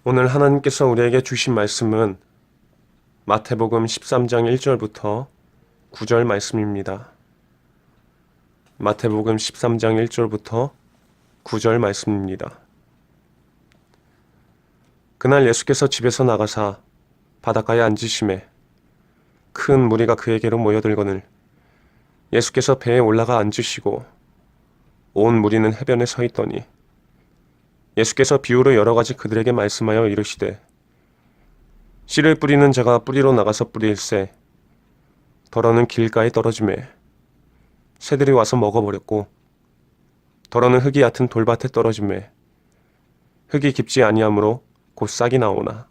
오늘 하나님께서 우리에게 주신 말씀은 마태복음 13장 1절부터 9절 말씀입니다. 마태복음 13장 1절부터 9절 말씀입니다. 그날 예수께서 집에서 나가사 바닷가에 앉으심에 큰 무리가 그에게로 모여들거늘 예수께서 배에 올라가 앉으시고 온 무리는 해변에 서 있더니 예수께서 비유로 여러 가지 그들에게 말씀하여 이르시되 씨를 뿌리는 자가 뿌리로 나가서 뿌릴새 더러는 길가에 떨어지매 새들이 와서 먹어버렸고 더러는 흙이 얕은 돌밭에 떨어지매 흙이 깊지 아니하므로 곧 싹이 나오나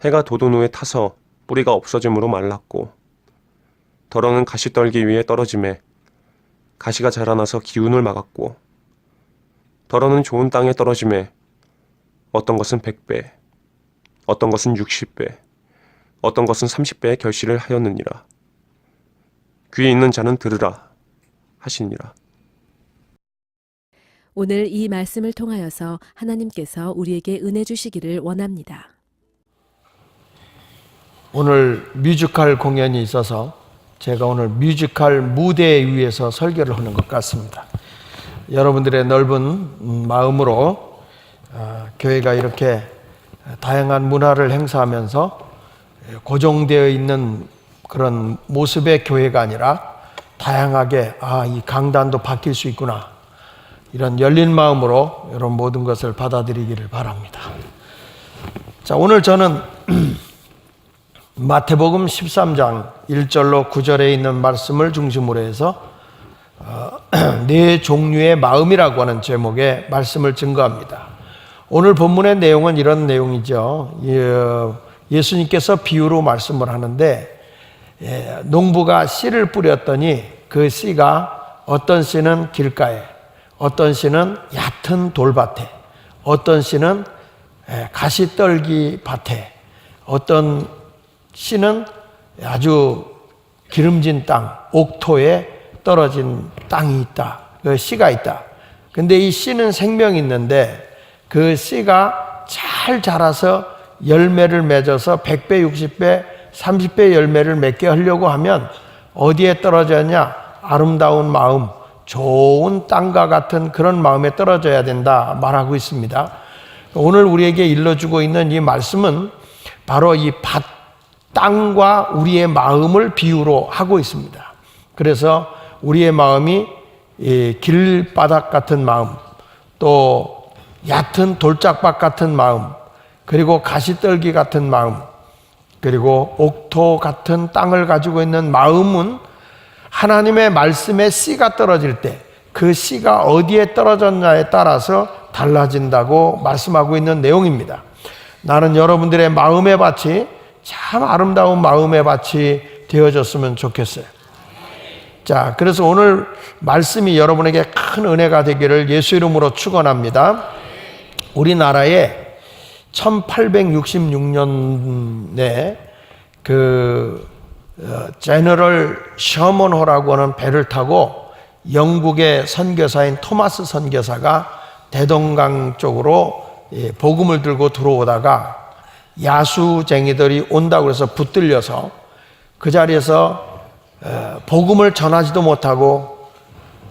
해가 돋은 후에 타서 뿌리가 없어짐으로 말랐고 더러는 가시떨기 위에 떨어지매 가시가 자라나서 기운을 막았고 더러는 좋은 땅에 떨어지매 어떤 것은 100배, 어떤 것은 60배, 어떤 것은 30배의 결실을 하였느니라. 귀 있는 자는 들으라 하시니라. 오늘 이 말씀을 통하여서 하나님께서 우리에게 은혜 주시기를 원합니다. 오늘 뮤지컬 공연이 있어서 제가 오늘 뮤지컬 무대 위에서 설교를 하는 것 같습니다. 여러분들의 넓은 마음으로 교회가 이렇게 다양한 문화를 행사하면서 고정되어 있는 그런 모습의 교회가 아니라 다양하게 이 강단도 바뀔 수 있구나, 이런 열린 마음으로 이런 모든 것을 받아들이기를 바랍니다. 자, 오늘 저는 마태복음 13장 1절로 9절에 있는 말씀을 중심으로 해서 네 종류의 마음이라고 하는 제목의 말씀을 증거합니다. 오늘 본문의 내용은 이런 내용이죠. 예수님께서 비유로 말씀을 하는데 농부가 씨를 뿌렸더니 그 씨가 어떤 씨는 길가에, 어떤 씨는 얕은 돌밭에, 어떤 씨는 가시떨기 밭에, 어떤 씨는 아주 기름진 땅, 옥토에 떨어진 땅이 있다. 그 씨가 있다. 근데 이 씨는 생명이 있는데 그 씨가 잘 자라서 열매를 맺어서 100배, 60배, 30배 열매를 맺게 하려고 하면 어디에 떨어졌냐? 아름다운 마음, 좋은 땅과 같은 그런 마음에 떨어져야 된다 말하고 있습니다. 오늘 우리에게 일러주고 있는 이 말씀은 바로 이 땅과 우리의 마음을 비유로 하고 있습니다. 그래서 우리의 마음이 길바닥 같은 마음, 또 얕은 돌짝밭 같은 마음, 그리고 가시떨기 같은 마음, 그리고 옥토 같은 땅을 가지고 있는 마음은 하나님의 말씀에 씨가 떨어질 때 그 씨가 어디에 떨어졌냐에 따라서 달라진다고 말씀하고 있는 내용입니다. 나는 여러분들의 마음의 밭이 참 아름다운 마음의 밭이 되어졌으면 좋겠어요. 자, 그래서 오늘 말씀이 여러분에게 큰 은혜가 되기를 예수 이름으로 축원합니다. 우리나라에 1866년에 제너럴 셔먼호라고 하는 배를 타고 영국의 선교사인 토마스 선교사가 대동강 쪽으로 복음을 들고 들어오다가 야수쟁이들이 온다고 해서 붙들려서 그 자리에서 복음을 전하지도 못하고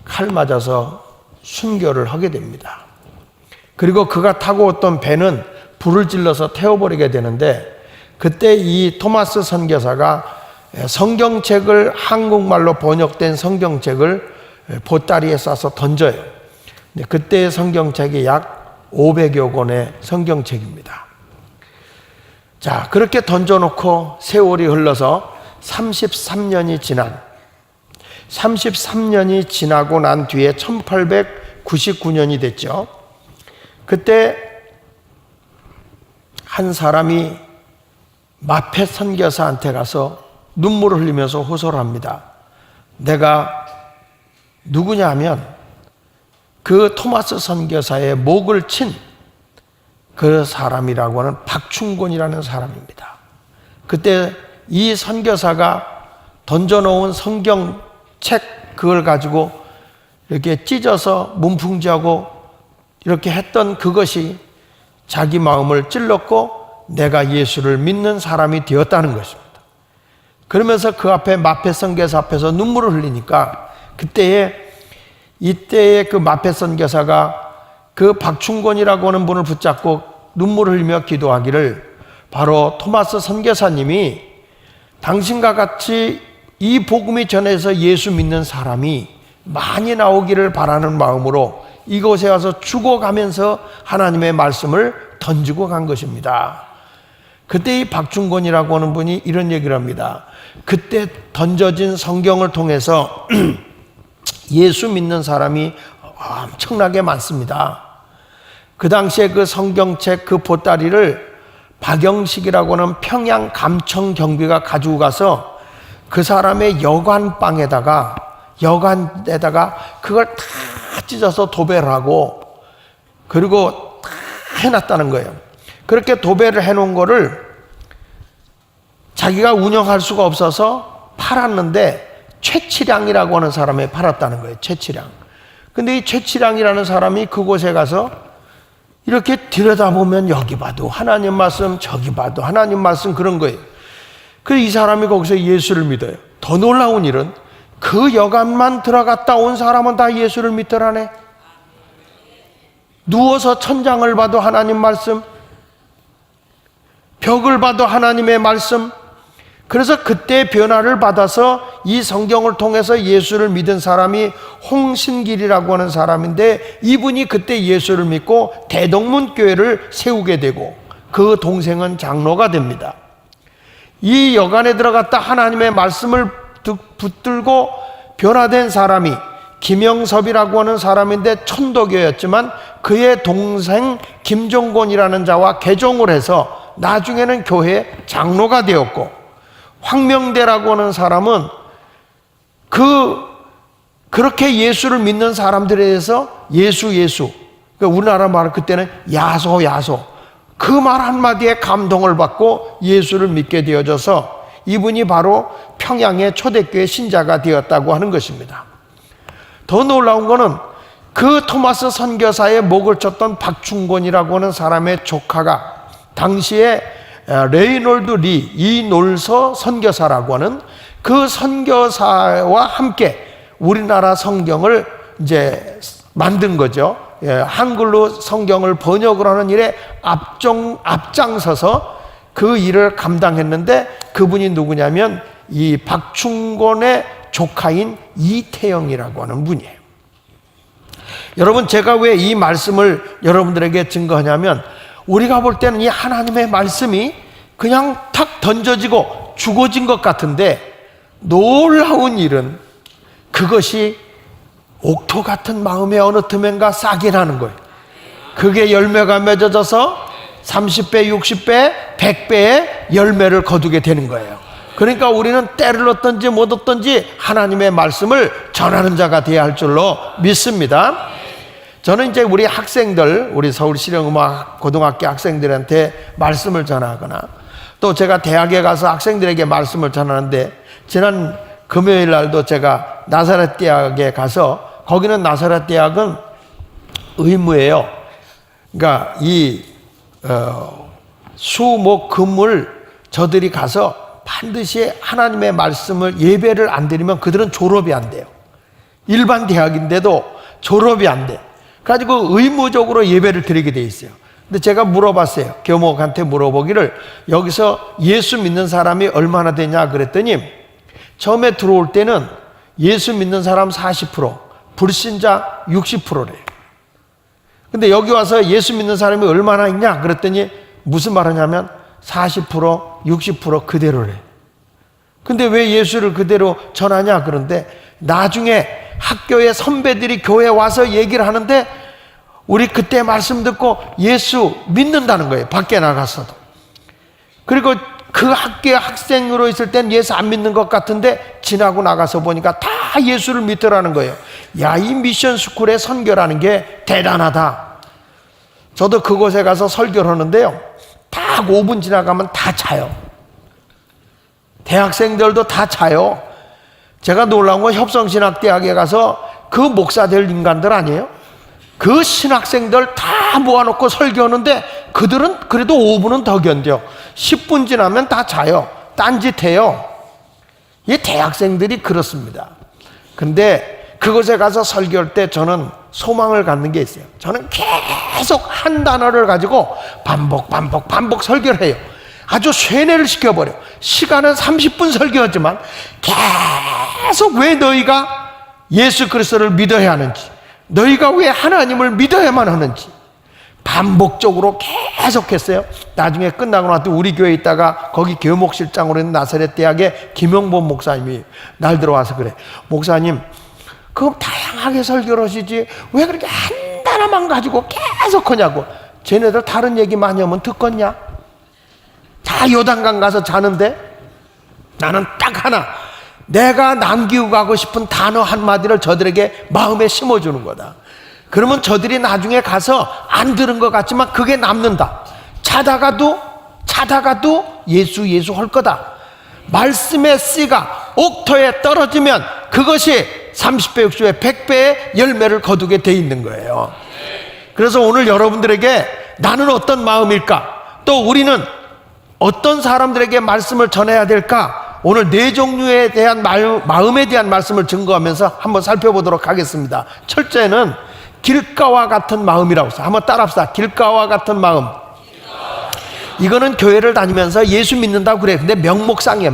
칼 맞아서 순교를 하게 됩니다. 그리고 그가 타고 왔던 배는 불을 질러서 태워버리게 되는데 그때 이 토마스 선교사가 성경책을, 한국말로 번역된 성경책을 보따리에 싸서 던져요. 그때의 성경책이 약 500여 권의 성경책입니다. 자, 그렇게 던져놓고 세월이 흘러서 33년이 지나고 난 뒤에 1899년이 됐죠. 그때 한 사람이 마페 선교사한테 가서 눈물을 흘리면서 호소를 합니다. 내가 누구냐 하면 그 토마스 선교사의 목을 친 그 사람이라고 하는 박충곤이라는 사람입니다. 그때 이 선교사가 던져놓은 성경책 그걸 가지고 이렇게 찢어서 문풍지하고 이렇게 했던 그것이 자기 마음을 찔렀고 내가 예수를 믿는 사람이 되었다는 것입니다. 그러면서 그 앞에 마페 선교사 앞에서 눈물을 흘리니까 이때에 그 마페 선교사가 그 박충곤이라고 하는 분을 붙잡고 눈물을 흘리며 기도하기를, 바로 토마스 선교사님이 당신과 같이 이 복음이 전해서 예수 믿는 사람이 많이 나오기를 바라는 마음으로 이곳에 와서 죽어가면서 하나님의 말씀을 던지고 간 것입니다. 그때 이 박충곤이라고 하는 분이 이런 얘기를 합니다. 그때 던져진 성경을 통해서 예수 믿는 사람이 엄청나게 많습니다. 그 당시에 그 성경책 그 보따리를 박영식이라고 하는 평양 감청 경비가 가지고 가서 그 사람의 여관에다가 그걸 다 찢어서 도배를 하고 그리고 다 해놨다는 거예요. 그렇게 도배를 해놓은 거를 자기가 운영할 수가 없어서 팔았는데 최치량이라고 하는 사람에 팔았다는 거예요. 최치량. 근데 이 최치량이라는 사람이 그곳에 가서 이렇게 들여다보면 여기 봐도 하나님 말씀, 저기 봐도 하나님 말씀, 그런 거예요. 그래서 이 사람이 거기서 예수를 믿어요. 더 놀라운 일은 그 여관만 들어갔다 온 사람은 다 예수를 믿더라네. 누워서 천장을 봐도 하나님 말씀, 벽을 봐도 하나님의 말씀. 그래서 그때 변화를 받아서 이 성경을 통해서 예수를 믿은 사람이 홍신길이라고 하는 사람인데, 이분이 그때 예수를 믿고 대동문교회를 세우게 되고 그 동생은 장로가 됩니다. 이 여관에 들어갔다 하나님의 말씀을 붙들고 변화된 사람이 김영섭이라고 하는 사람인데 천도교였지만 그의 동생 김종곤이라는 자와 개종을 해서 나중에는 교회 장로가 되었고, 황명대라고 하는 사람은 그렇게 예수를 믿는 사람들에 대해서 예수, 그러니까 우리나라 말 그때는 야소 그 말 한마디에 감동을 받고 예수를 믿게 되어져서 이분이 바로 평양의 초대교회 신자가 되었다고 하는 것입니다. 더 놀라운 거는 그 토마스 선교사의 목을 쳤던 박충곤이라고 하는 사람의 조카가 당시에 레이놀드 리 이놀서 선교사라고 하는 그 선교사와 함께 우리나라 성경을 이제 만든 거죠. 한글로 성경을 번역을 하는 일에 앞장서서 그 일을 감당했는데, 그분이 누구냐면 이 박충곤의 조카인 이태영이라고 하는 분이에요. 여러분, 제가 왜 이 말씀을 여러분들에게 증거하냐면, 우리가 볼 때는 이 하나님의 말씀이 그냥 탁 던져지고 죽어진 것 같은데, 놀라운 일은 그것이 옥토 같은 마음의 어느 틈엔가 싹이 나는 거예요. 그게 열매가 맺어져서 30배, 60배, 100배의 열매를 거두게 되는 거예요. 그러니까 우리는 때를 얻든지 못 얻든지 하나님의 말씀을 전하는 자가 되어야 할 줄로 믿습니다. 저는 이제 우리 학생들, 우리 서울 실용음악 고등학교 학생들한테 말씀을 전하거나, 또 제가 대학에 가서 학생들에게 말씀을 전하는데, 지난 금요일 날도 제가 나사렛 대학에 가서, 거기는 나사렛 대학은 의무예요. 그러니까 이 수, 목, 금을 저들이 가서 반드시 하나님의 말씀을 예배를 안 드리면 그들은 졸업이 안 돼요. 일반 대학인데도 졸업이 안 돼. 가지고 의무적으로 예배를 드리게 돼 있어요. 근데 제가 물어봤어요. 교목한테 물어보기를, 여기서 예수 믿는 사람이 얼마나 되냐 그랬더니, 처음에 들어올 때는 예수 믿는 사람 40%, 불신자 60%래요. 근데 여기 와서 예수 믿는 사람이 얼마나 있냐 그랬더니 무슨 말 하냐면 40%, 60% 그대로래. 근데 왜 예수를 그대로 전하냐 그런데, 나중에 학교의 선배들이 교회에 와서 얘기를 하는데 우리 그때 말씀 듣고 예수 믿는다는 거예요. 밖에 나가서도. 그리고 그 학교의 학생으로 있을 땐 예수 안 믿는 것 같은데 지나고 나가서 보니까 다 예수를 믿더라는 거예요. 야, 이 미션 스쿨의 선교라는 게 대단하다. 저도 그곳에 가서 설교를 하는데요, 딱 5분 지나가면 다 자요. 대학생들도 다 자요. 제가 놀라운 건 협성신학대학에 가서 그 목사 될 인간들 아니에요? 그 신학생들 다 모아놓고 설교하는데 그들은 그래도 5분은 더 견뎌. 10분 지나면 다 자요. 딴짓해요. 이 대학생들이 그렇습니다. 근데 그곳에 가서 설교할 때 저는 소망을 갖는 게 있어요. 저는 계속 한 단어를 가지고 반복 설교를 해요. 아주 쇠뇌를 시켜버려. 시간은 30분 설교하지만 계속 왜 너희가 예수 그리스도를 믿어야 하는지, 너희가 왜 하나님을 믿어야만 하는지 반복적으로 계속했어요. 나중에 끝나고 나서 우리 교회에 있다가 거기 교목실장으로 있는 나사렛 대학의 김영범 목사님이 날 들어와서 그래. 목사님, 그럼 다양하게 설교를 하시지 왜 그렇게 한 단어만 가지고 계속 하냐고. 쟤네들 다른 얘기 많이 하면 듣겠냐? 다 요단강 가서 자는데 나는 딱 하나, 내가 남기고 가고 싶은 단어 한마디를 저들에게 마음에 심어주는 거다. 그러면 저들이 나중에 가서 안 들은 것 같지만 그게 남는다. 자다가도 예수 할 거다. 말씀의 씨가 옥토에 떨어지면 그것이 30배, 60배, 100배의 열매를 거두게 돼 있는 거예요. 그래서 오늘 여러분들에게 나는 어떤 마음일까? 또 우리는 어떤 사람들에게 말씀을 전해야 될까? 오늘 네 종류에 대한 마음에 대한 말씀을 증거하면서 한번 살펴보도록 하겠습니다. 첫째는 길가와 같은 마음이라고 해서 한번 따라합시다. 길가와 같은 마음. 이거는 교회를 다니면서 예수 믿는다고 그래. 근데 명목상이에요.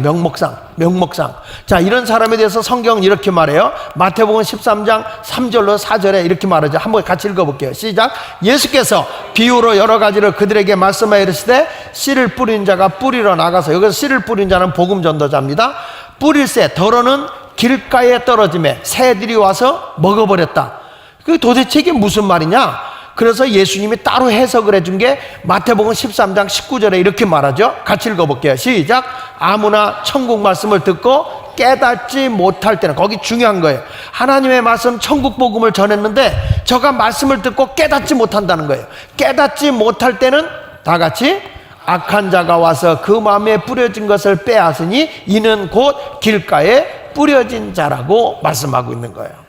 명목상. 자, 이런 사람에 대해서 성경은 이렇게 말해요. 마태복음 13장 3절로 4절에 이렇게 말하죠. 한번 같이 읽어볼게요. 시작. 예수께서 비유로 여러 가지를 그들에게 말씀하여 이르시되 씨를 뿌린 자가 뿌리러 나가서, 여기서 씨를 뿌린 자는 복음 전도자입니다. 뿌릴새 더러는 길가에 떨어짐에 새들이 와서 먹어버렸다. 그 도대체 이게 무슨 말이냐? 그래서 예수님이 따로 해석을 해준 게 마태복음 13장 19절에 이렇게 말하죠. 같이 읽어볼게요. 시작. 아무나 천국 말씀을 듣고 깨닫지 못할 때는, 거기 중요한 거예요. 하나님의 말씀 천국 복음을 전했는데 저가 말씀을 듣고 깨닫지 못한다는 거예요. 깨닫지 못할 때는 다 같이 악한 자가 와서 그 마음에 뿌려진 것을 빼앗으니 이는 곧 길가에 뿌려진 자라고 말씀하고 있는 거예요.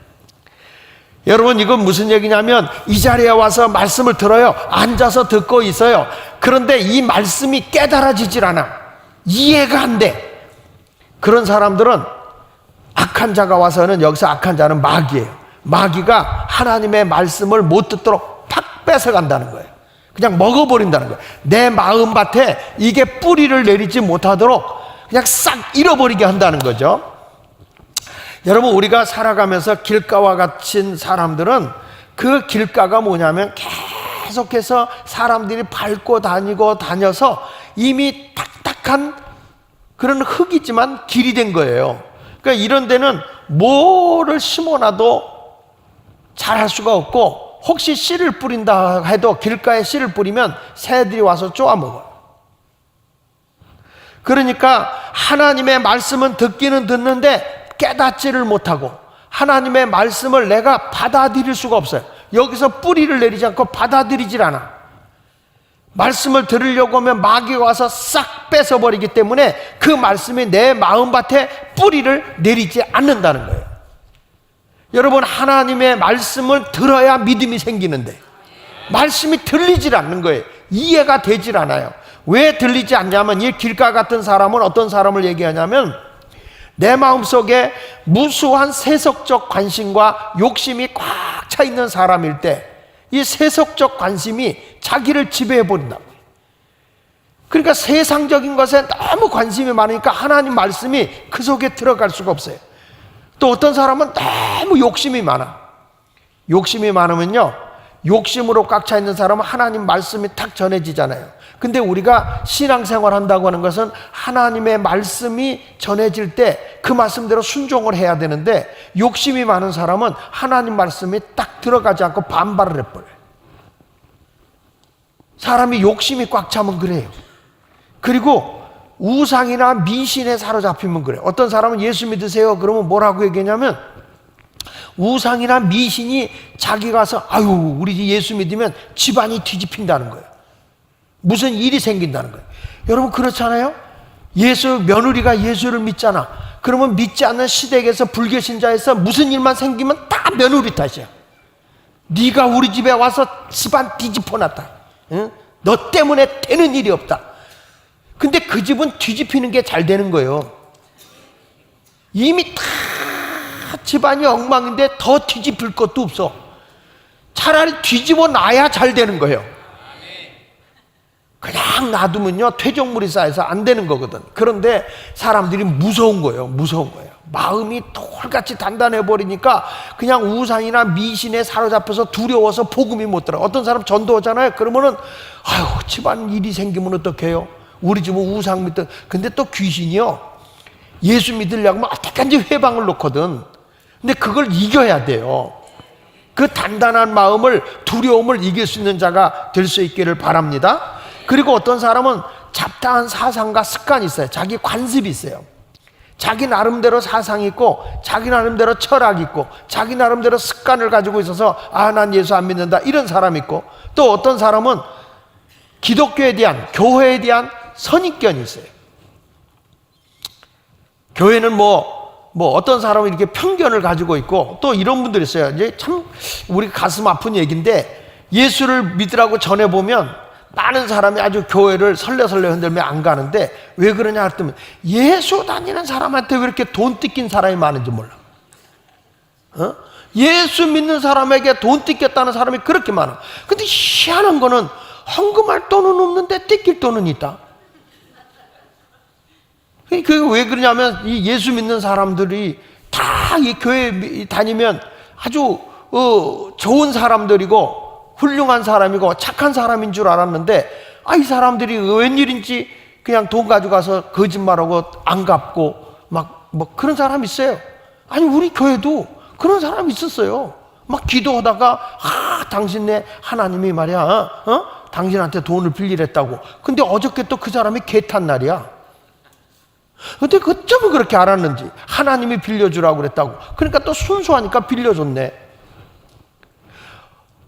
여러분, 이건 무슨 얘기냐면 이 자리에 와서 말씀을 들어요. 앉아서 듣고 있어요. 그런데 이 말씀이 깨달아지질 않아. 이해가 안 돼. 그런 사람들은 악한 자가 와서는, 여기서 악한 자는 마귀예요. 마귀가 하나님의 말씀을 못 듣도록 팍 뺏어간다는 거예요. 그냥 먹어버린다는 거예요. 내 마음밭에 이게 뿌리를 내리지 못하도록 그냥 싹 잃어버리게 한다는 거죠. 여러분, 우리가 살아가면서 길가와 같은 사람들은 그 길가가 뭐냐면 계속해서 사람들이 밟고 다녀서 이미 딱딱한 그런 흙이지만 길이 된 거예요. 그러니까 이런 데는 뭐를 심어놔도 잘할 수가 없고, 혹시 씨를 뿌린다 해도 길가에 씨를 뿌리면 새들이 와서 쪼아먹어요. 그러니까 하나님의 말씀은 듣기는 듣는데 깨닫지를 못하고 하나님의 말씀을 내가 받아들일 수가 없어요. 여기서 뿌리를 내리지 않고 받아들이질 않아. 말씀을 들으려고 하면 마귀가 와서 싹 뺏어버리기 때문에 그 말씀이 내 마음밭에 뿌리를 내리지 않는다는 거예요. 여러분, 하나님의 말씀을 들어야 믿음이 생기는데 말씀이 들리질 않는 거예요. 이해가 되질 않아요. 왜 들리지 않냐면, 이 길가 같은 사람은 어떤 사람을 얘기하냐면, 내 마음속에 무수한 세속적 관심과 욕심이 꽉 차 있는 사람일 때 이 세속적 관심이 자기를 지배해버린다고. 그러니까 세상적인 것에 너무 관심이 많으니까 하나님 말씀이 그 속에 들어갈 수가 없어요. 또 어떤 사람은 너무 욕심이 많아. 욕심이 많으면요, 욕심으로 꽉 차 있는 사람은 하나님 말씀이 탁 전해지잖아요. 근데 우리가 신앙생활 한다고 하는 것은 하나님의 말씀이 전해질 때 그 말씀대로 순종을 해야 되는데, 욕심이 많은 사람은 하나님 말씀이 딱 들어가지 않고 반발을 해버려요. 사람이 욕심이 꽉 차면 그래요. 그리고 우상이나 미신에 사로잡히면 그래요. 어떤 사람은 예수 믿으세요 그러면 뭐라고 얘기하냐면, 우상이나 미신이 자기 가서 아유 우리 예수 믿으면 집안이 뒤집힌다는 거예요. 무슨 일이 생긴다는 거예요. 여러분, 그렇잖아요. 며느리가 예수를 믿잖아. 그러면 믿지 않는 시댁에서, 불교신자에서 무슨 일만 생기면 다 며느리 탓이야. 네가 우리 집에 와서 집안 뒤집어놨다. 응? 너 때문에 되는 일이 없다. 근데 그 집은 뒤집히는 게 잘 되는 거예요. 이미 다 집안이 엉망인데 더 뒤집힐 것도 없어. 차라리 뒤집어 놔야 잘 되는 거예요. 그냥 놔두면요 퇴적물이 쌓여서 안 되는 거거든. 그런데 사람들이 무서운 거예요. 무서운 거예요. 마음이 돌같이 단단해 버리니까 그냥 우상이나 미신에 사로잡혀서 두려워서 복음이 못 들어. 어떤 사람 전도 오잖아요. 그러면은 아유 집안 일이 생기면 어떡해요? 우리 집은 우상 믿던. 근데 또 귀신이요 예수 믿으려고 하면 어떻게든지 회방을 놓거든. 근데 그걸 이겨야 돼요. 그 단단한 마음을, 두려움을 이길 수 있는 자가 될 수 있기를 바랍니다. 그리고 어떤 사람은 잡다한 사상과 습관이 있어요. 자기 관습이 있어요. 자기 나름대로 사상이 있고 자기 나름대로 철학이 있고 자기 나름대로 습관을 가지고 있어서 아, 난 예수 안 믿는다 이런 사람이 있고, 또 어떤 사람은 기독교에 대한, 교회에 대한 선입견이 있어요. 교회는 뭐 어떤 사람은 이렇게 편견을 가지고 있고, 또 이런 분들이 있어요. 이제 참 우리 가슴 아픈 얘기인데, 예수를 믿으라고 전해보면 많은 사람이 아주 교회를 설레설레 흔들며 안 가는데 왜 그러냐 했더니 예수 다니는 사람한테 왜 이렇게 돈 뜯긴 사람이 많은지 몰라. 예수 믿는 사람에게 돈 뜯겼다는 사람이 그렇게 많아. 근데 희한한 거는 헌금할 돈은 없는데 뜯길 돈은 있다. 그게 왜 그러냐면 이 예수 믿는 사람들이 다 이 교회 다니면 아주 좋은 사람들이고 훌륭한 사람이고 착한 사람인 줄 알았는데, 이 사람들이 웬일인지 그냥 돈 가져가서 거짓말하고 안 갚고 막 뭐 그런 사람이 있어요. 아니 우리 교회도 그런 사람이 있었어요. 막 기도하다가 당신네 하나님이 말이야 당신한테 돈을 빌리랬다고. 근데 어저께 또 그 사람이 개탄 날이야. 근데 어쩌면 그렇게 알았는지 하나님이 빌려주라고 그랬다고. 그러니까 또 순수하니까 빌려줬네.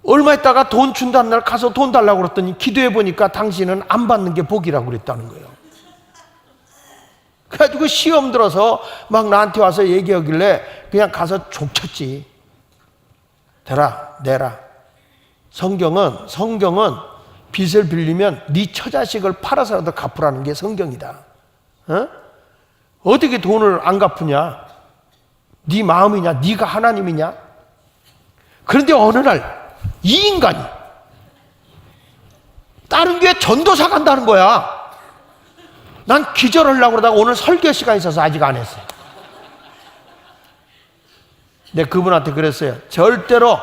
얼마 있다가 돈 준다는 날 가서 돈 달라고 그랬더니 기도해 보니까 당신은 안 받는 게 복이라고 그랬다는 거예요. 그래가지고 시험 들어서 막 나한테 와서 얘기하길래 그냥 가서 족쳤지. 내라. 성경은 빚을 빌리면 네 처자식을 팔아서라도 갚으라는 게 성경이다. 어떻게 돈을 안 갚으냐? 네 마음이냐? 네가 하나님이냐? 그런데 어느 날 이 인간이 다른 교회 전도사 간다는 거야. 난 기절하려고 그러다가 오늘 설교 시간이 있어서 아직 안 했어요. 내가 그분한테 그랬어요. 절대로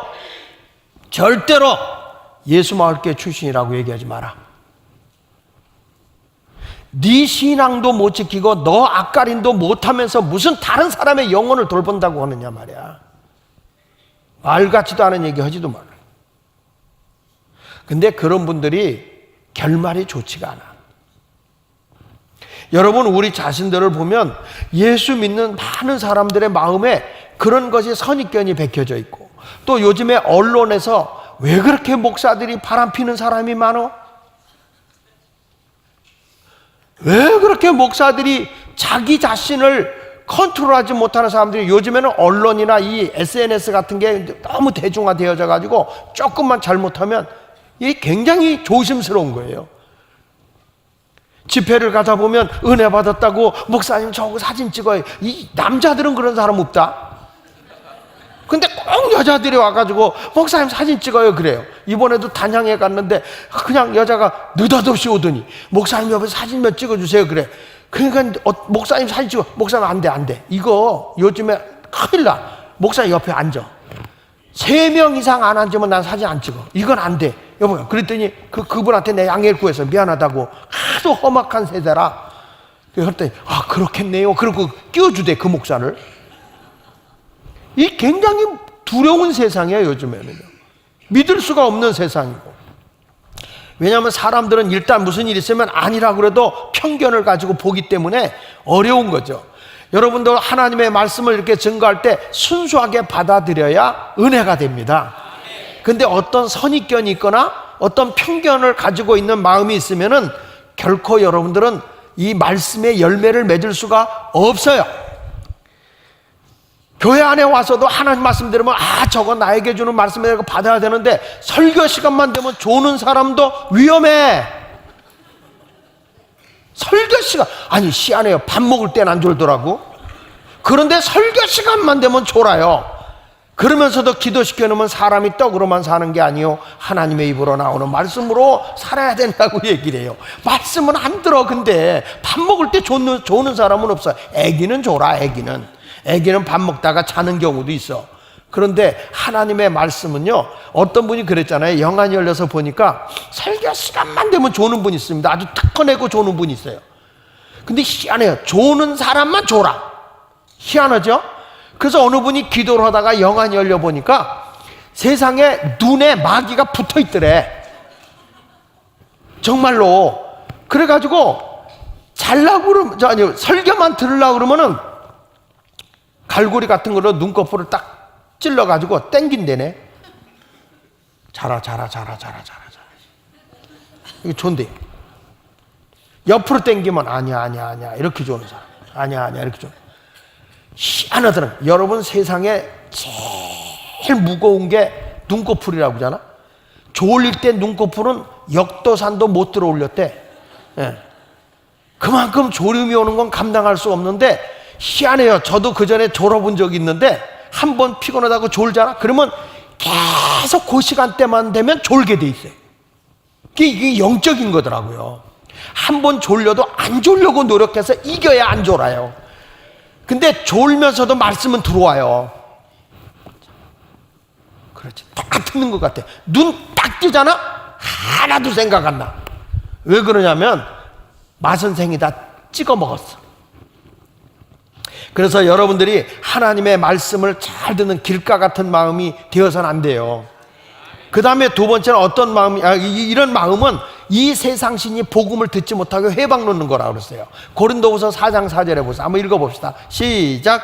예수마을교회 출신이라고 얘기하지 마라. 네 신앙도 못 지키고 너 앞가림도 못하면서 무슨 다른 사람의 영혼을 돌본다고 하느냐 말이야. 말 같지도 않은 얘기 하지도 말라. 근데 그런 분들이 결말이 좋지가 않아. 여러분, 우리 자신들을 보면 예수 믿는 많은 사람들의 마음에 그런 것이 선입견이 베껴져 있고, 또 요즘에 언론에서 왜 그렇게 목사들이 바람피는 사람이 많어? 왜 그렇게 목사들이 자기 자신을 컨트롤하지 못하는 사람들이, 요즘에는 언론이나 이 SNS 같은 게 너무 대중화되어져 가지고 조금만 잘못하면 이게 굉장히 조심스러운 거예요. 집회를 가다 보면 은혜 받았다고 목사님 저거 사진 찍어요. 이 남자들은 그런 사람 없다. 근데 꼭 여자들이 와가지고 목사님 사진 찍어요 그래요. 이번에도 단양에 갔는데 그냥 여자가 느닷없이 오더니 목사님 옆에 사진 몇 찍어주세요 그래. 그러니까 목사님 사진 찍어. 목사님 안 돼. 이거 요즘에 큰일 나. 목사님 옆에 앉아. 3명 이상 안 앉으면 난 사진 안 찍어. 이건 안 돼. 여보요. 그랬더니 그분한테 내 양해를 구해서 미안하다고. 하도 험악한 세대라. 그랬더니 그렇겠네요. 그러고 끼워주대 그 목사를. 이 굉장히 두려운 세상이에요 요즘에는. 믿을 수가 없는 세상이고. 왜냐하면 사람들은 일단 무슨 일이 있으면 아니라고 그래도 편견을 가지고 보기 때문에 어려운 거죠. 여러분들 하나님의 말씀을 이렇게 증거할 때 순수하게 받아들여야 은혜가 됩니다. 근데 어떤 선입견이 있거나 어떤 편견을 가지고 있는 마음이 있으면은 결코 여러분들은 이 말씀의 열매를 맺을 수가 없어요. 교회 안에 와서도 하나님 말씀 들으면 저거 나에게 주는 말씀을 내가 받아야 되는데 설교 시간만 되면 조는 사람도 위험해. 설교 시간, 아니 희한해요. 밥 먹을 땐 안 졸더라고. 그런데 설교 시간만 되면 졸아요. 그러면서도 기도시켜 놓으면 사람이 떡으로만 사는 게 아니요 하나님의 입으로 나오는 말씀으로 살아야 된다고 얘기를 해요. 말씀은 안 들어. 근데 밥 먹을 때 조는 사람은 없어요. 애기는 졸아. 애기는 밥 먹다가 자는 경우도 있어. 그런데 하나님의 말씀은요, 어떤 분이 그랬잖아요. 영안이 열려서 보니까 설교 시간만 되면 조는 분이 있습니다. 아주 특허내고 조는 분이 있어요. 근데 희한해요. 조는 사람만 졸아. 희한하죠? 그래서 어느 분이 기도를 하다가 영안이 열려 보니까 세상에 눈에 마귀가 붙어 있더래. 정말로. 그래가지고 잘라고 그러면, 설교만 들으려고 그러면은 갈고리 같은 걸로 눈꺼풀을 딱 찔러가지고 땡긴대네. 자라. 이게 좋은데. 옆으로 땡기면 아니야. 이렇게 좋은 사람. 아니야. 이렇게 좋은. 희한하더라. 여러분 세상에 제일 무거운 게 눈꺼풀이라고 하잖아. 졸릴 때 눈꺼풀은 역도산도 못 들어 올렸대. 예. 그만큼 졸음이 오는 건 감당할 수 없는데 희한해요. 저도 그 전에 졸아본 적이 있는데 한 번 피곤하다고 졸잖아. 그러면 계속 그 시간대만 되면 졸게 돼 있어요. 이게 영적인 거더라고요. 한 번 졸려도 안 졸려고 노력해서 이겨야 안 졸아요. 근데 졸면서도 말씀은 들어와요. 그렇지. 딱 듣는 것 같아. 눈 딱 뜨잖아? 하나도 생각 안 나. 왜 그러냐면 마선생이 다 찍어 먹었어. 그래서 여러분들이 하나님의 말씀을 잘 듣는 길가 같은 마음이 되어서는 안 돼요. 그 다음에 두 번째는 어떤 마음이, 이런 마음은 이 세상 신이 복음을 듣지 못하고 회방 놓는 거라고 그랬어요. 고린도후서 4장 4절에 보세요. 한번 읽어봅시다. 시작.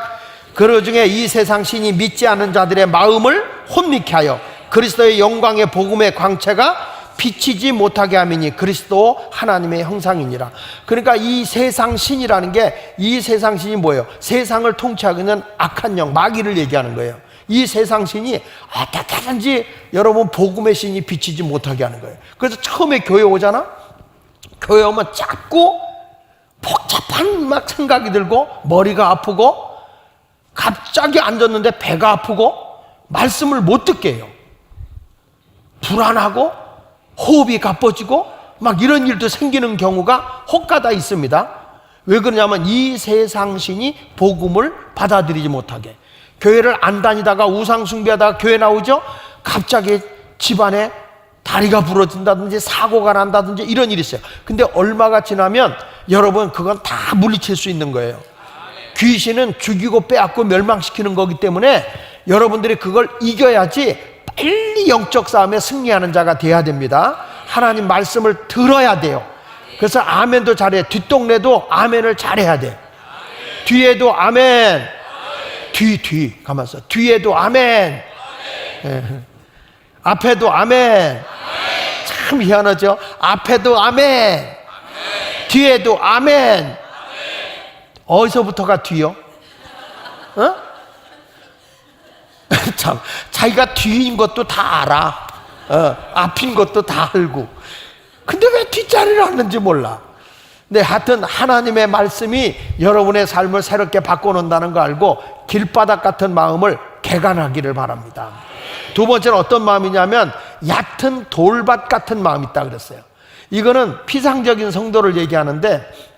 그러 중에 이 세상 신이 믿지 않는 자들의 마음을 혼미케 하여 그리스도의 영광의 복음의 광채가 비치지 못하게 함이니 그리스도 하나님의 형상이니라. 그러니까 이 세상 신이라는 게, 이 세상 신이 뭐예요? 세상을 통치하고 있는 악한 영, 마귀를 얘기하는 거예요. 이 세상 신이 어떻게 하든지 여러분 복음의 신이 비치지 못하게 하는 거예요. 그래서 처음에 교회 오잖아? 교회 오면 자꾸 복잡한 막 생각이 들고 머리가 아프고 갑자기 앉았는데 배가 아프고 말씀을 못 듣게 해요. 불안하고 호흡이 가빠지고 막 이런 일도 생기는 경우가 혹가다 있습니다. 왜 그러냐면 이 세상 신이 복음을 받아들이지 못하게. 교회를 안 다니다가 우상 숭배하다가 교회 나오죠? 갑자기 집안에 다리가 부러진다든지 사고가 난다든지 이런 일이 있어요. 근데 얼마가 지나면 여러분 그건 다 물리칠 수 있는 거예요. 귀신은 죽이고 빼앗고 멸망시키는 거기 때문에 여러분들이 그걸 이겨야지 빨리 영적 싸움에 승리하는 자가 돼야 됩니다. 하나님 말씀을 들어야 돼요. 그래서 아멘도 잘해. 뒷동네도 아멘을 잘해야 돼. 뒤에도 아멘. 뒤 가만있어. 뒤에도 아멘. 예. 앞에도 아멘. 참 희한하죠. 앞에도 아멘. 뒤에도 아멘. 어디서부터가 뒤요? 어? 참, 자기가 뒤인 것도 다 알아. 앞인 것도 다 알고. 근데 왜 뒷자리를 하는지 몰라. 근데 하여튼 하나님의 말씀이 여러분의 삶을 새롭게 바꿔놓는다는 거 알고 길바닥 같은 마음을 개간하기를 바랍니다. 두 번째는 어떤 마음이냐면 얕은 돌밭 같은 마음이 있다 그랬어요. 이거는 피상적인 성도를 얘기하는데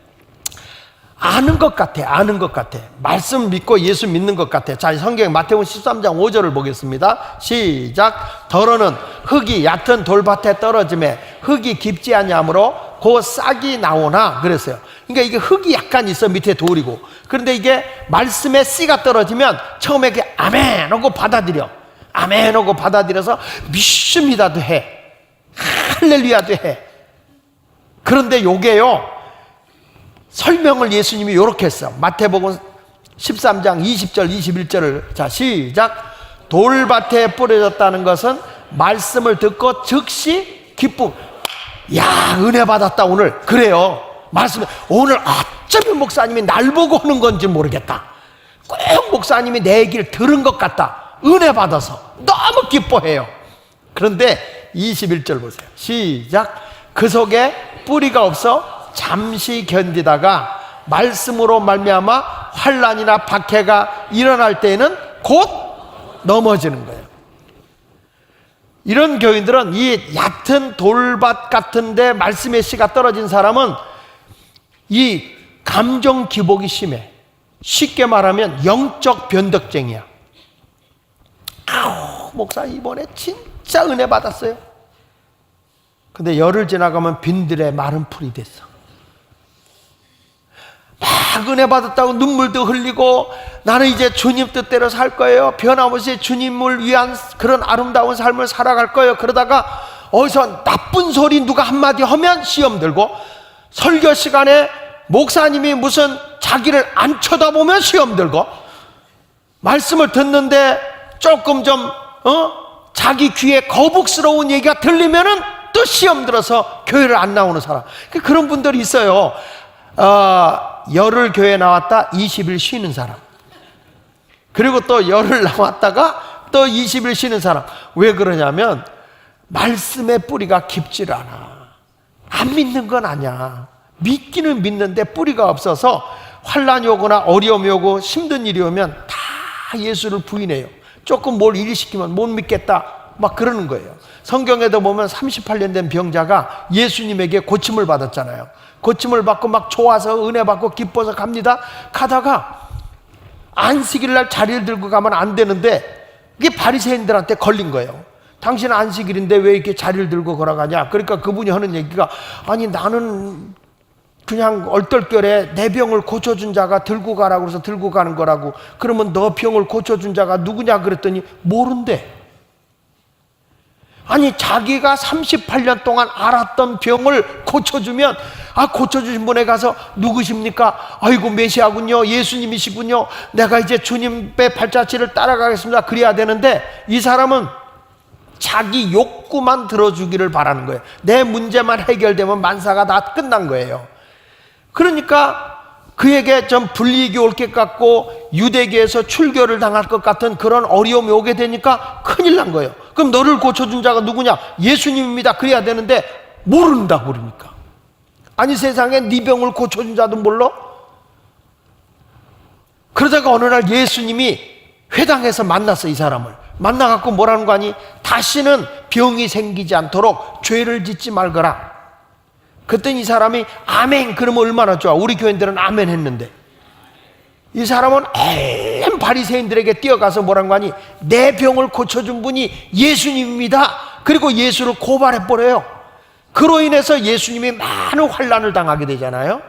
아는 것 같아. 말씀 믿고 예수 믿는 것 같아. 자, 성경 마태복음 13장 5절을 보겠습니다. 시작. 더러는 흙이 얕은 돌밭에 떨어짐에 흙이 깊지 아니하므로 그 싹이 나오나 그랬어요. 그러니까 이게 흙이 약간 있어. 밑에 돌이고. 그런데 이게 말씀에 씨가 떨어지면 처음에 이렇게 아멘 하고 받아들여. 아멘 하고 받아들여서 믿습니다도 해. 할렐루야도 해. 그런데 요게요, 설명을 예수님이 이렇게 했어. 마태복음 13장 20절 21절을 자 시작. 돌밭에 뿌려졌다는 것은 말씀을 듣고 즉시 기쁨. 야, 은혜 받았다 오늘. 그래요. 말씀 오늘 어쩌면 목사님이 날 보고 하는 건지 모르겠다. 꼭 목사님이 내 얘기를 들은 것 같다. 은혜 받아서 너무 기뻐해요. 그런데 21절 보세요. 시작. 그 속에 뿌리가 없어 잠시 견디다가 말씀으로 말미암아 환난이나 박해가 일어날 때에는 곧 넘어지는 거예요. 이런 교인들은 이 얕은 돌밭 같은데 말씀의 씨가 떨어진 사람은 이 감정 기복이 심해. 쉽게 말하면 영적 변덕쟁이야. 아우, 목사 이번에 진짜 은혜 받았어요. 근데 열흘 지나가면 빈들에 마른 풀이 됐어. 막 은혜 받았다고 눈물도 흘리고 나는 이제 주님 뜻대로 살 거예요. 변함없이 주님을 위한 그런 아름다운 삶을 살아갈 거예요. 그러다가 어디서 나쁜 소리 누가 한마디 하면 시험 들고, 설교 시간에 목사님이 무슨 자기를 안 쳐다보면 시험 들고, 말씀을 듣는데 조금 좀 자기 귀에 거북스러운 얘기가 들리면은 또 시험 들어서 교회를 안 나오는 사람. 그런 분들이 있어요. 열흘 교회 나왔다 20일 쉬는 사람, 그리고 또 열흘 나왔다가 또 20일 쉬는 사람. 왜 그러냐면 말씀의 뿌리가 깊질 않아. 안 믿는 건 아니야. 믿기는 믿는데 뿌리가 없어서 환난이 오거나 어려움이 오고 힘든 일이 오면 다 예수를 부인해요. 조금 뭘 일시키면 못 믿겠다 막 그러는 거예요. 성경에도 보면 38년 된 병자가 예수님에게 고침을 받았잖아요. 고침을 받고 막 좋아서 은혜 받고 기뻐서 갑니다. 가다가 안식일 날 자리를 들고 가면 안 되는데 이게 바리새인들한테 걸린 거예요. 당신 안식일인데 왜 이렇게 자리를 들고 걸어가냐. 그러니까 그분이 하는 얘기가, 아니 나는 그냥 얼떨결에 내 병을 고쳐준 자가 들고 가라고 해서 들고 가는 거라고. 그러면 너 병을 고쳐준 자가 누구냐 그랬더니 모른대. 아니 자기가 38년 동안 알았던 병을 고쳐주면, 고쳐주신 분에 가서 누구십니까? 아이고 메시아군요, 예수님이시군요, 내가 이제 주님의 발자취를 따라가겠습니다 그래야 되는데, 이 사람은 자기 욕구만 들어주기를 바라는 거예요. 내 문제만 해결되면 만사가 다 끝난 거예요. 그러니까 그에게 좀 불이익이 올 것 같고 유대계에서 출교를 당할 것 같은 그런 어려움이 오게 되니까 큰일 난 거예요. 그럼 너를 고쳐준 자가 누구냐? 예수님입니다 그래야 되는데 모른다 그러니까. 아니 세상에 네 병을 고쳐준 자도 몰라? 그러다가 어느 날 예수님이 회당에서 만났어. 이 사람을 만나갖고 뭐라는 거 아니? 다시는 병이 생기지 않도록 죄를 짓지 말거라. 그랬더니 이 사람이 아멘 그러면 얼마나 좋아. 우리 교인들은 아멘 했는데, 이 사람은 바리새인들에게 뛰어가서 뭐라는 거 아니? 내 병을 고쳐준 분이 예수님입니다. 그리고 예수를 고발해버려요. 그로 인해서 예수님이 많은 환난을 당하게 되잖아요.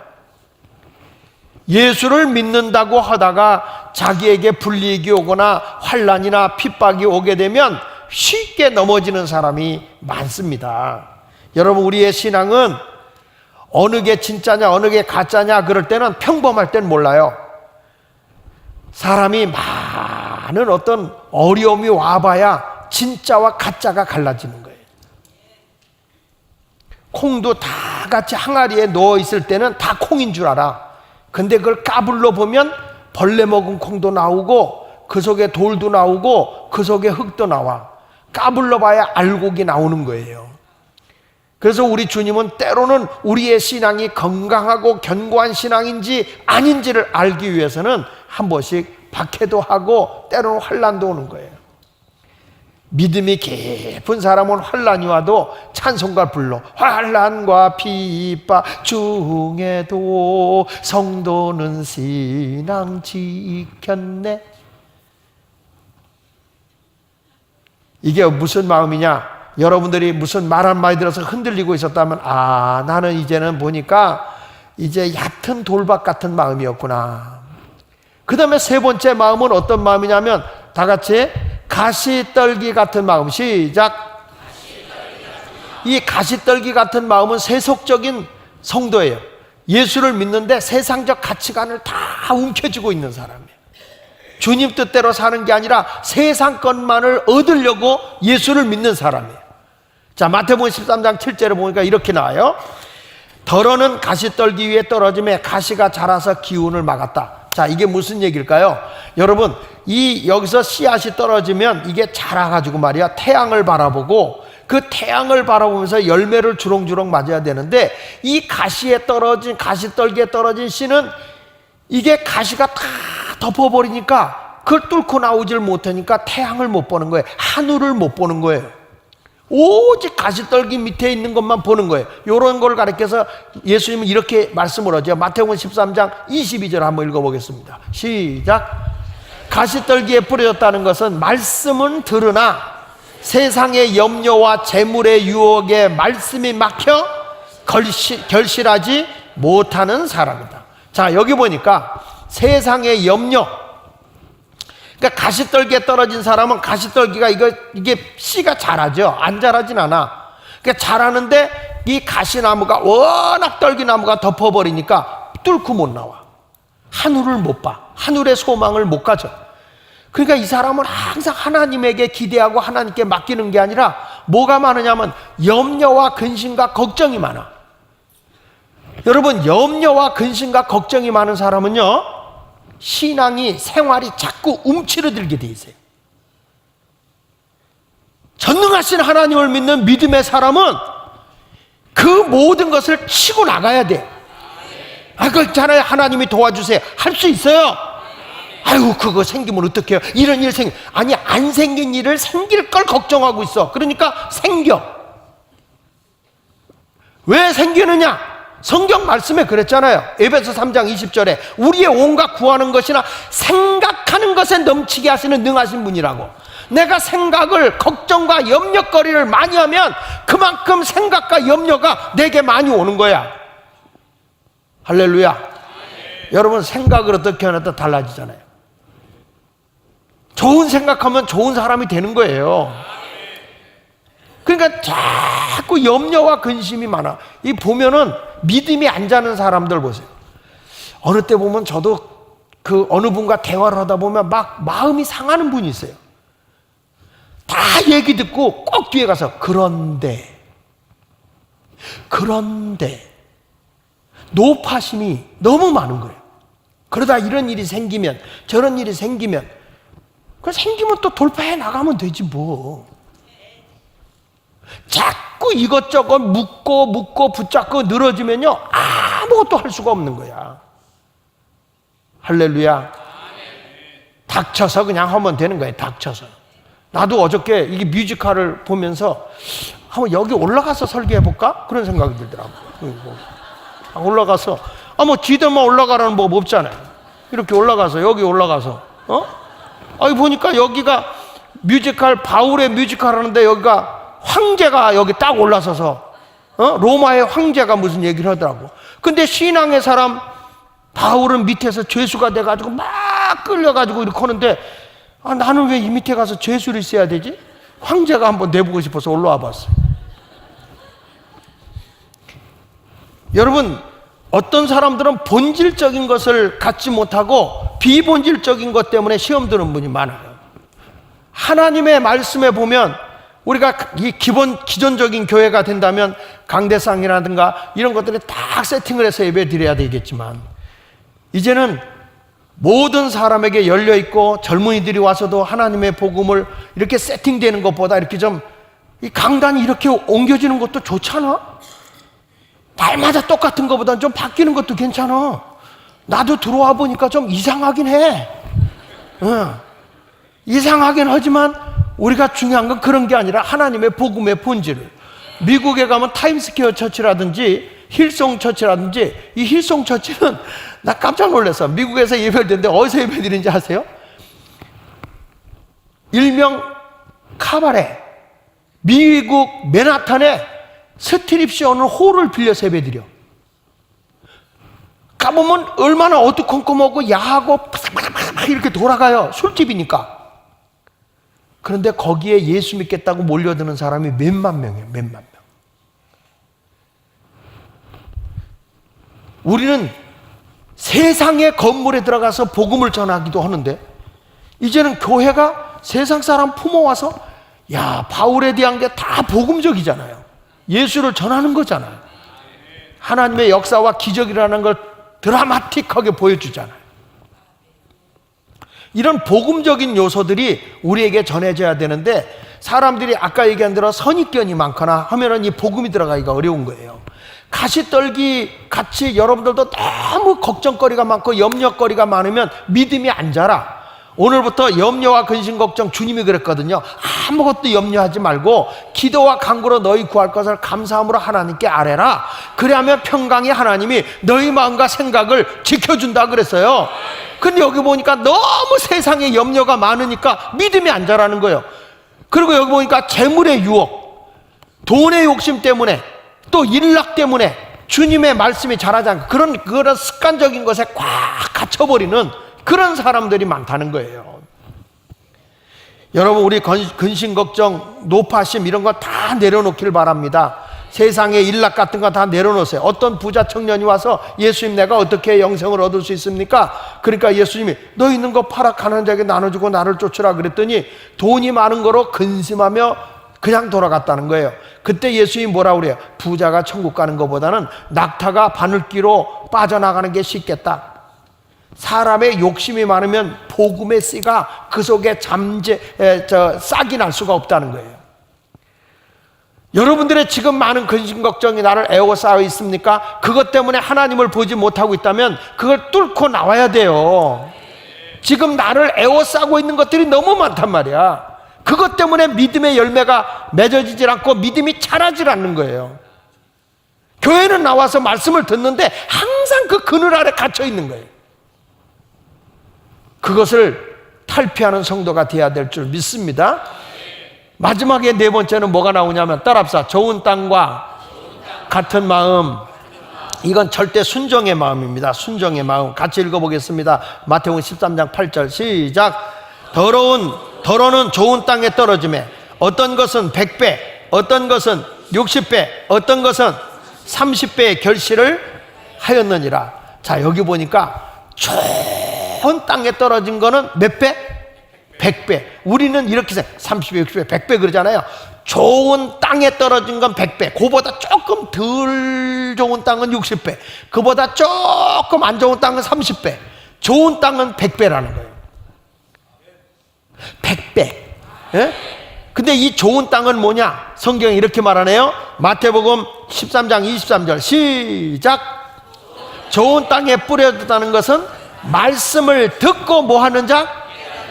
예수를 믿는다고 하다가 자기에게 불이익이 오거나 환난이나 핍박이 오게 되면 쉽게 넘어지는 사람이 많습니다. 여러분, 우리의 신앙은 어느 게 진짜냐 어느 게 가짜냐 그럴 때는, 평범할 땐 몰라요. 사람이 많은 어떤 어려움이 와봐야 진짜와 가짜가 갈라지는 거예요. 콩도 다 같이 항아리에 넣어 있을 때는 다 콩인 줄 알아. 근데 그걸 까불러 보면 벌레 먹은 콩도 나오고 그 속에 돌도 나오고 그 속에 흙도 나와. 까불러 봐야 알곡이 나오는 거예요. 그래서 우리 주님은 때로는 우리의 신앙이 건강하고 견고한 신앙인지 아닌지를 알기 위해서는 한 번씩 박해도 하고 때로는 환난도 오는 거예요. 믿음이 깊은 사람은 환난이 와도 찬송가 불러. 환난과 핍박 중에도 성도는 신앙 지켰네. 이게 무슨 마음이냐? 여러분들이 무슨 말 한마디 들어서 흔들리고 있었다면, 나는 이제는 보니까 이제 얕은 돌밭 같은 마음이었구나. 그 다음에 세 번째 마음은 어떤 마음이냐면, 다 같이 가시떨기 같은 마음. 시작. 이 가시떨기 같은 마음은 세속적인 성도예요. 예수를 믿는데 세상적 가치관을 다 움켜쥐고 있는 사람이에요. 주님 뜻대로 사는 게 아니라 세상 것만을 얻으려고 예수를 믿는 사람이에요. 자, 마태복음 13장 7절에 보니까 이렇게 나와요. 덜어는 가시떨기 위에 떨어짐에 가시가 자라서 기운을 막았다. 자, 이게 무슨 얘기일까요? 여러분, 여기서 씨앗이 떨어지면 이게 자라가지고 말이야, 태양을 바라보고 그 태양을 바라보면서 열매를 주렁주렁 맞아야 되는데, 이 가시떨기에 떨어진 씨는 이게 가시가 다 덮어버리니까 그걸 뚫고 나오질 못하니까 태양을 못 보는 거예요. 하늘을 못 보는 거예요. 오직 가시떨기 밑에 있는 것만 보는 거예요. 이런 걸 가르쳐서 예수님은 이렇게 말씀을 하죠. 마태복음 13장 22절 한번 읽어보겠습니다. 시작. 가시떨기에 뿌려졌다는 것은 말씀은 들으나 세상의 염려와 재물의 유혹에 말씀이 막혀 결실하지 못하는 사람이다. 자, 여기 보니까 세상의 염려, 그러니까 가시떨기에 떨어진 사람은 가시떨기가 이게 씨가 자라죠. 안 자라진 않아. 그러니까 자라는데 이 가시나무가 워낙 떨기나무가 덮어버리니까 뚫고 못 나와. 하늘을 못 봐. 하늘의 소망을 못 가져. 그러니까 이 사람은 항상 하나님에게 기대하고 하나님께 맡기는 게 아니라 뭐가 많으냐면 염려와 근심과 걱정이 많아. 여러분, 염려와 근심과 걱정이 많은 사람은요, 신앙이, 생활이 자꾸 움츠러들게 돼 있어요. 전능하신 하나님을 믿는 믿음의 사람은 그 모든 것을 치고 나가야 돼. 그거 있잖아요. 하나님이 도와주세요. 할 수 있어요. 아이고, 그거 생기면 어떡해요? 이런 일 아니, 안 생긴 일을 생길 걸 걱정하고 있어. 그러니까 생겨. 왜 생기느냐? 성경 말씀에 그랬잖아요. 에베소 3장 20절에 우리의 온갖 구하는 것이나 생각하는 것에 넘치게 하시는 능하신 분이라고. 내가 생각을, 걱정과 염려거리를 많이 하면 그만큼 생각과 염려가 내게 많이 오는 거야. 할렐루야. 여러분, 생각을 어떻게 하냐에 달라지잖아요. 좋은 생각하면 좋은 사람이 되는 거예요. 그러니까 자꾸 염려와 근심이 많아. 이 보면은 믿음이 안 자는 사람들 보세요. 어느 때 보면 저도 그 어느 분과 대화를 하다 보면 막 마음이 상하는 분이 있어요. 다 얘기 듣고 꼭 뒤에 가서 그런데 노파심이 너무 많은 거예요. 그러다 이런 일이 생기면, 저런 일이 생기면, 그 생기면 또 돌파해 나가면 되지 뭐. 자꾸 이것저것 묻고 붙잡고 늘어지면요, 아무것도 할 수가 없는 거야. 할렐루야. 닥쳐서 그냥 하면 되는 거예요. 닥쳐서. 나도 어저께 이게 뮤지컬을 보면서 한번 여기 올라가서 설교해볼까? 그런 생각이 들더라고. 올라가서 뭐 지들만 올라가라는 법 없잖아요. 이렇게 올라가서, 여기 올라가서, 보니까 여기가 뮤지컬, 바울의 뮤지컬 하는데 여기가 황제가 여기 딱 올라서서 로마의 황제가 무슨 얘기를 하더라고. 근데 신앙의 사람 바울은 밑에서 죄수가 돼가지고 막 끌려가지고 이렇게 하는데, 나는 왜 이 밑에 가서 죄수를 있어야 되지? 황제가 한번 내보고 싶어서 올라와 봤어요. 여러분, 어떤 사람들은 본질적인 것을 갖지 못하고 비본질적인 것 때문에 시험 드는 분이 많아요. 하나님의 말씀에 보면 우리가 이 기존적인 교회가 된다면 강대상이라든가 이런 것들을 딱 세팅을 해서 예배 드려야 되겠지만, 이제는 모든 사람에게 열려있고 젊은이들이 와서도 하나님의 복음을 이렇게 세팅되는 것보다 이렇게 좀 이 강단이 이렇게 옮겨지는 것도 좋잖아. 날마다 똑같은 것보다는 좀 바뀌는 것도 괜찮아. 나도 들어와 보니까 좀 이상하긴 해. 이상하긴 하지만 우리가 중요한 건 그런 게 아니라 하나님의 복음의 본질을. 미국에 가면 타임스퀘어 처치라든지 힐송 처치라든지, 이 힐송 처치는 나 깜짝 놀랐어. 미국에서 예배를 드는데 어디서 예배 드리는지 아세요? 일명 카바레, 미국 맨하탄에 스트립쇼 하는 홀을 빌려서 예배 드려. 가보면 얼마나 어두컴컴하고 야하고 팍팍팍 이렇게 돌아가요. 술집이니까. 그런데 거기에 예수 믿겠다고 몰려드는 사람이 몇만 명이에요. 몇만 명. 우리는 세상의 건물에 들어가서 복음을 전하기도 하는데, 이제는 교회가 세상 사람 품어와서, 바울에 대한 게 다 복음적이잖아요. 예수를 전하는 거잖아요. 하나님의 역사와 기적이라는 걸 드라마틱하게 보여주잖아요. 이런 복음적인 요소들이 우리에게 전해져야 되는데 사람들이 아까 얘기한 대로 선입견이 많거나 하면은 이 복음이 들어가기가 어려운 거예요. 가시떨기 같이 여러분들도 너무 걱정거리가 많고 염려거리가 많으면 믿음이 안 자라. 오늘부터 염려와 근심 걱정, 주님이 그랬거든요. 아무것도 염려하지 말고 기도와 간구로 너희 구할 것을 감사함으로 하나님께 아뢰라. 그리하면 평강의 하나님이 너희 마음과 생각을 지켜준다 그랬어요. 근데 여기 보니까 너무 세상에 염려가 많으니까 믿음이 안 자라는 거예요. 그리고 여기 보니까 재물의 유혹, 돈의 욕심 때문에, 또 일락 때문에 주님의 말씀이 자라지 않고 그런 습관적인 것에 꽉 갇혀버리는 그런 사람들이 많다는 거예요. 여러분, 우리 근심 걱정, 노파심 이런 거 다 내려놓기를 바랍니다. 세상의 일락 같은 거 다 내려놓으세요. 어떤 부자 청년이 와서 예수님, 내가 어떻게 영생을 얻을 수 있습니까? 그러니까 예수님이 너 있는 거 팔아 가난한 자에게 나눠주고 나를 쫓으라 그랬더니 돈이 많은 거로 근심하며 그냥 돌아갔다는 거예요. 그때 예수님이 뭐라 그래요? 부자가 천국 가는 것보다는 낙타가 바늘기로 빠져나가는 게 쉽겠다. 사람의 욕심이 많으면 복음의 씨가 그 속에 싹이 날 수가 없다는 거예요. 여러분들의 지금 많은 근심 걱정이 나를 에워싸여 있습니까? 그것 때문에 하나님을 보지 못하고 있다면 그걸 뚫고 나와야 돼요. 지금 나를 에워싸고 있는 것들이 너무 많단 말이야. 그것 때문에 믿음의 열매가 맺어지질 않고 믿음이 자라질 않는 거예요. 교회는 나와서 말씀을 듣는데 항상 그 그늘 아래 갇혀 있는 거예요. 그것을 탈피하는 성도가 되어야 될 줄 믿습니다. 마지막에 네 번째는 뭐가 나오냐면, 따라합시다. 좋은 땅과 같은 마음. 이건 절대 순종의 마음입니다. 순종의 마음. 같이 읽어보겠습니다. 마태복음 13장 8절 시작. 더러는 좋은 땅에 떨어지매 어떤 것은 100배, 어떤 것은 60배, 어떤 것은 30배의 결실을 하였느니라. 자, 여기 보니까 좋은 땅에 떨어진 거는 몇 배? 100배. 우리는 이렇게 30배, 60배, 100배 그러잖아요. 좋은 땅에 떨어진 건 100배. 그보다 조금 덜 좋은 땅은 60배. 그보다 조금 안 좋은 땅은 30배. 좋은 땅은 100배라는 거예요. 100배. 예? 근데 이 좋은 땅은 뭐냐? 성경이 이렇게 말하네요. 마태복음 13장 23절 시작. 좋은 땅에 뿌려졌다는 것은 말씀을 듣고 뭐 하는 자?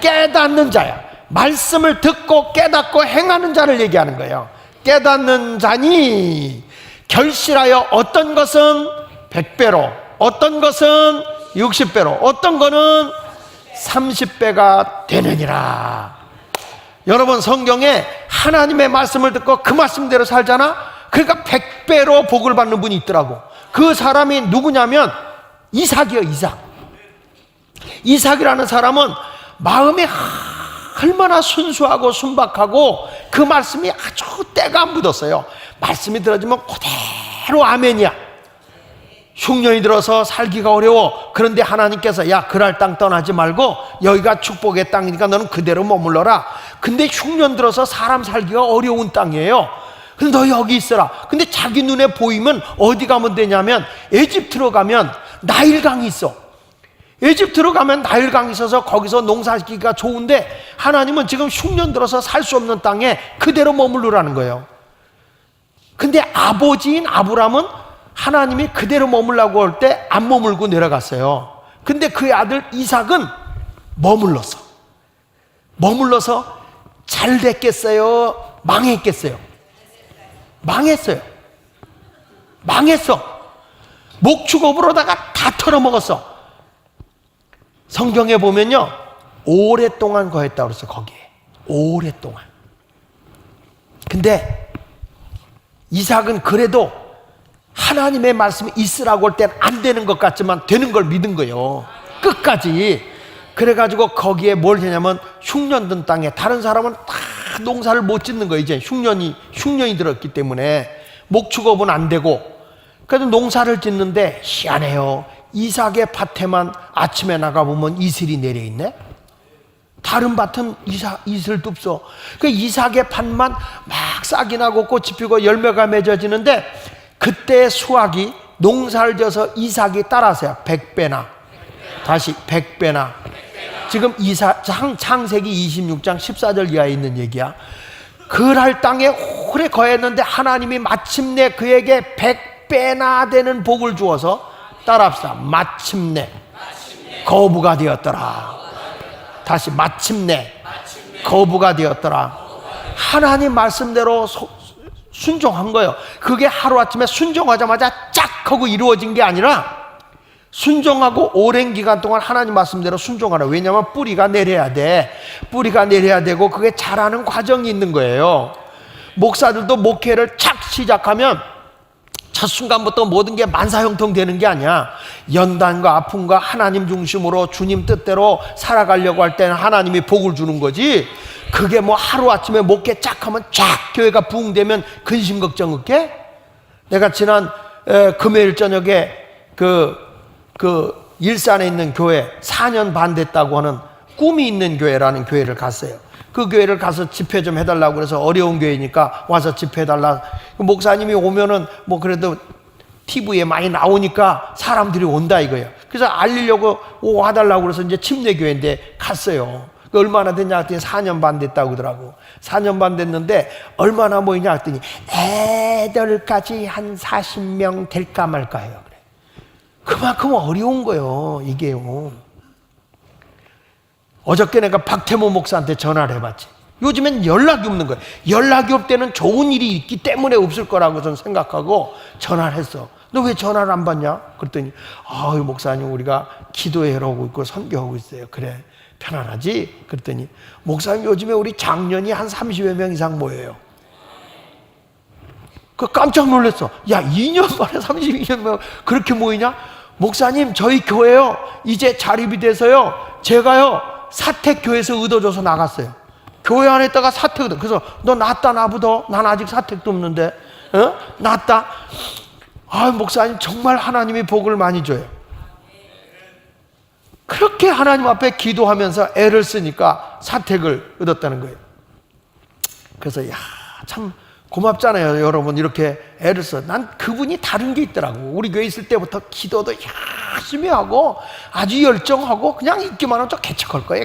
깨닫는 자야. 말씀을 듣고 깨닫고 행하는 자를 얘기하는 거예요. 깨닫는 자니 결실하여 어떤 것은 100배로, 어떤 것은 60배로, 어떤 거는 30배가 되느니라. 여러분, 성경에 하나님의 말씀을 듣고 그 말씀대로 살잖아. 그러니까 100배로 복을 받는 분이 있더라고. 그 사람이 누구냐면 이삭이요. 이삭이라는 사람은 마음이 얼마나 순수하고 순박하고 그 말씀이 아주 때가 안 묻었어요. 말씀이 들어지면 그대로 아멘이야. 흉년이 들어서 살기가 어려워. 그런데 하나님께서 야, 그랄 땅 떠나지 말고 여기가 축복의 땅이니까 너는 그대로 머물러라. 근데 흉년 들어서 사람 살기가 어려운 땅이에요. 근데 너 여기 있어라. 근데 자기 눈에 보이면 어디 가면 되냐면 에집트로 가면 나일강이 있어. 에집트로 가면 나일강이 있어서 거기서 농사짓기가 좋은데 하나님은 지금 흉년 들어서 살 수 없는 땅에 그대로 머물르라는 거예요. 근데 아버지인 아브람은 하나님이 그대로 머물라고 할 때 안 머물고 내려갔어요. 근데 그의 아들 이삭은 머물러서 잘 됐겠어요? 망했겠어요? 망했어. 목축업으로다가 다 털어먹었어. 성경에 보면요, 오랫동안 거했다고 그랬어요. 거기에 오랫동안. 근데 이삭은 그래도 하나님의 말씀이 있으라고 할 땐 안 되는 것 같지만 되는 걸 믿은 거예요. 끝까지. 그래가지고 거기에 뭘 했냐면 흉년 든 땅에 다른 사람은 다 농사를 못 짓는 거예요. 이제 흉년이 들었기 때문에 목축업은 안 되고. 그래서 농사를 짓는데 희한해요. 이삭의 밭에만 아침에 나가보면 이슬이 내려있네. 다른 밭은 이슬도 없어. 그 이삭의 밭만 막 싹이 나고 꽃이 피고 열매가 맺어지는데 그때 수확이 농사를 져서 이삭이 따라서요. 100배나 다시 100배나 지금 창세기 26장 14절 이하에 있는 얘기야. 그랄 땅에 오래 거했는데 하나님이 마침내 그에게 100배나 되는 복을 주어서 따라합시다. 마침내 거부가 되었더라. 다시 마침내 거부가 되었더라. 하나님 말씀대로 순종한 거예요. 그게 하루아침에 순종하자마자 짝 하고 이루어진 게 아니라 순종하고 오랜 기간 동안 하나님 말씀대로 순종하라. 왜냐하면 뿌리가 내려야 돼. 뿌리가 내려야 되고 그게 자라는 과정이 있는 거예요. 목사들도 목회를 착 시작하면 첫 순간부터 모든 게 만사형통 되는 게 아니야. 연단과 아픔과 하나님 중심으로 주님 뜻대로 살아가려고 할 때는 하나님이 복을 주는 거지. 그게 뭐 하루아침에 목회 쫙 하면 쫙 교회가 부흥되면 근심 걱정 없게? 내가 지난 금요일 저녁에 그 일산에 있는 교회 4년 반 됐다고 하는 꿈이 있는 교회라는 교회를 갔어요. 그 교회를 가서 집회 좀 해달라고 그래서 어려운 교회니까 와서 집회해달라. 목사님이 오면은 뭐 그래도 TV에 많이 나오니까 사람들이 온다 이거예요. 그래서 알리려고 와달라고 그래서 이제 침례교회인데 갔어요. 얼마나 됐냐 했더니 4년 반 됐다고 그러더라고. 4년 반 됐는데 얼마나 모이냐 했더니 애들까지 한 40명 될까 말까 해요. 그래. 그만큼 어려운 거예요, 이게요. 어저께 내가 박태모 목사한테 전화를 해봤지. 요즘엔 연락이 없는 거예요. 연락이 없대는 좋은 일이 있기 때문에 없을 거라고 저는 생각하고 전화를 했어. 너 왜 전화를 안 받냐? 그랬더니 목사님 우리가 기도회를 하고 있고 선교하고 있어요. 그래 편안하지? 그랬더니 목사님 요즘에 우리 장년이 한 30여 명 이상 모여요. 그 깜짝 놀랐어. 야 2년 만에 32명 그렇게 모이냐? 목사님 저희 교회요 이제 자립이 돼서요 제가요 사택교회에서 의도줘서 나갔어요. 교회 안에 있다가 사택, 그래서 너 낫다 나보다 난 아직 사택도 없는데 낫다. 목사님 정말 하나님이 복을 많이 줘요. 그렇게 하나님 앞에 기도하면서 애를 쓰니까 사택을 얻었다는 거예요. 그래서 참 고맙잖아요 여러분. 이렇게 애를 써. 난 그분이 다른 게 있더라고. 우리 교회 있을 때부터 기도도 열심히 하고 아주 열정하고 그냥 있기만 하면 또 개척할 거예요.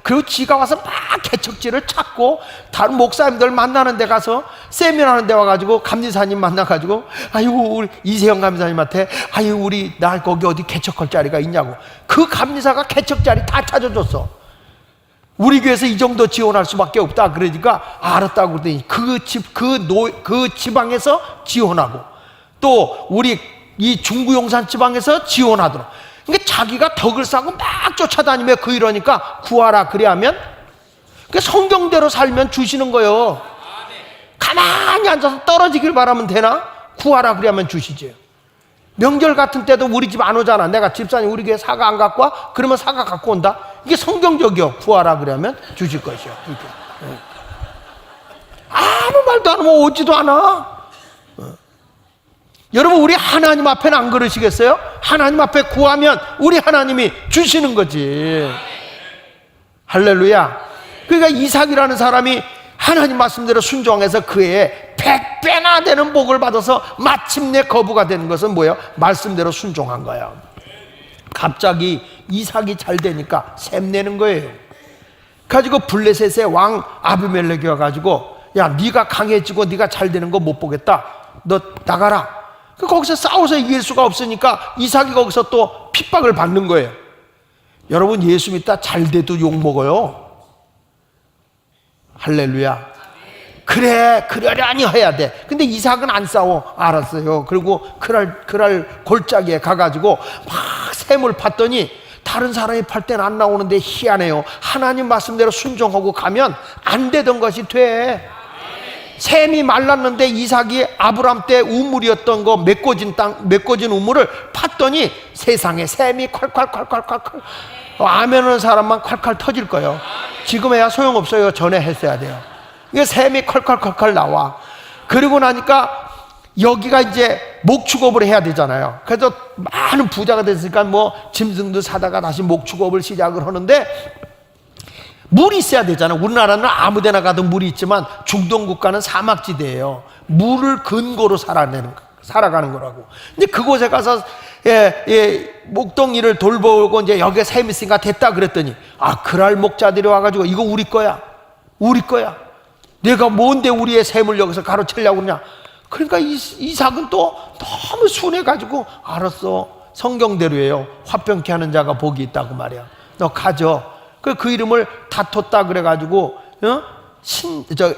그리고 지가 와서 막 개척지를 찾고 다른 목사님들 만나는 데 가서 세미나하는 데 와가지고 감리사님 만나가지고 우리 이세영 감리사님한테 우리 나 거기 어디 개척할 자리가 있냐고. 그 감리사가 개척 자리 다 찾아줬어. 우리 교회에서 이 정도 지원할 수밖에 없다. 그러니까 알았다고 그러더니 그 지방에서 지원하고 또 우리 이 중구용산 지방에서 지원하도록. 그러니까 자기가 덕을 쌓고 막 쫓아다니며 이러니까 구하라 그래야면 성경대로 살면 주시는 거예요. 가만히 앉아서 떨어지길 바라면 되나? 구하라 그래야면 주시지. 명절 같은 때도 우리 집 안 오잖아. 내가 집사님 우리 교회 사과 안 갖고 와? 그러면 사과 갖고 온다. 이게 성경적이요. 구하라 그러면 주실 것이요. 이렇게. 아무 말도 안 하면 오지도 않아. 여러분 우리 하나님 앞에는 안 그러시겠어요? 하나님 앞에 구하면 우리 하나님이 주시는 거지. 할렐루야. 그러니까 이삭이라는 사람이 하나님 말씀대로 순종해서 그의 100배나 되는 복을 받아서 마침내 거부가 되는 것은 뭐예요? 말씀대로 순종한 거예요. 갑자기 이삭이 잘 되니까 샘내는 거예요. 가지고 블레셋의 왕 아비멜렉이 와가지고 야 네가 강해지고 네가 잘 되는 거 못 보겠다. 너 나가라. 거기서 싸워서 이길 수가 없으니까 이삭이 거기서 또 핍박을 받는 거예요. 여러분 예수 믿다 잘 돼도 욕 먹어요. 할렐루야. 그러려니 해야 돼. 근데 이삭은 안 싸워. 알았어요. 그리고 그날 골짜기에 가가지고 막 샘을 팠더니 다른 사람이 팔 때는 안 나오는데 희한해요. 하나님 말씀대로 순종하고 가면 안 되던 것이 돼. 샘이 말랐는데 이삭이 아브람 때 우물이었던 거 메꿔진 우물을 팠더니 세상에 샘이 콸콸콸콸콸. 아멘하는 사람만 콸콸 터질 거예요. 지금 해야 소용없어요. 전에 했어야 돼요. 이게 샘이 콸콸콸콸 나와. 그리고 나니까 여기가 이제 목축업을 해야 되잖아요. 그래서 많은 부자가 됐으니까 뭐 짐승도 사다가 다시 목축업을 시작을 하는데 물이 있어야 되잖아요. 우리나라는 아무데나 가도 물이 있지만 중동 국가는 사막지대예요. 물을 근거로 살아가는 거라고. 근데 그곳에 가서 목동이를 돌보고 이제 여기에 샘이 있으니까 됐다 그랬더니, 그랄 목자들이 와가지고 이거 우리 거야, 우리 거야. 내가 뭔데 우리의 샘을 여기서 가로채려고 그러냐. 그러니까 이삭은 또 너무 순해가지고, 알았어, 성경대로예요. 화평케 하는 자가 복이 있다고 말이야. 너 가져. 그 이름을 다퉜다 그래가지고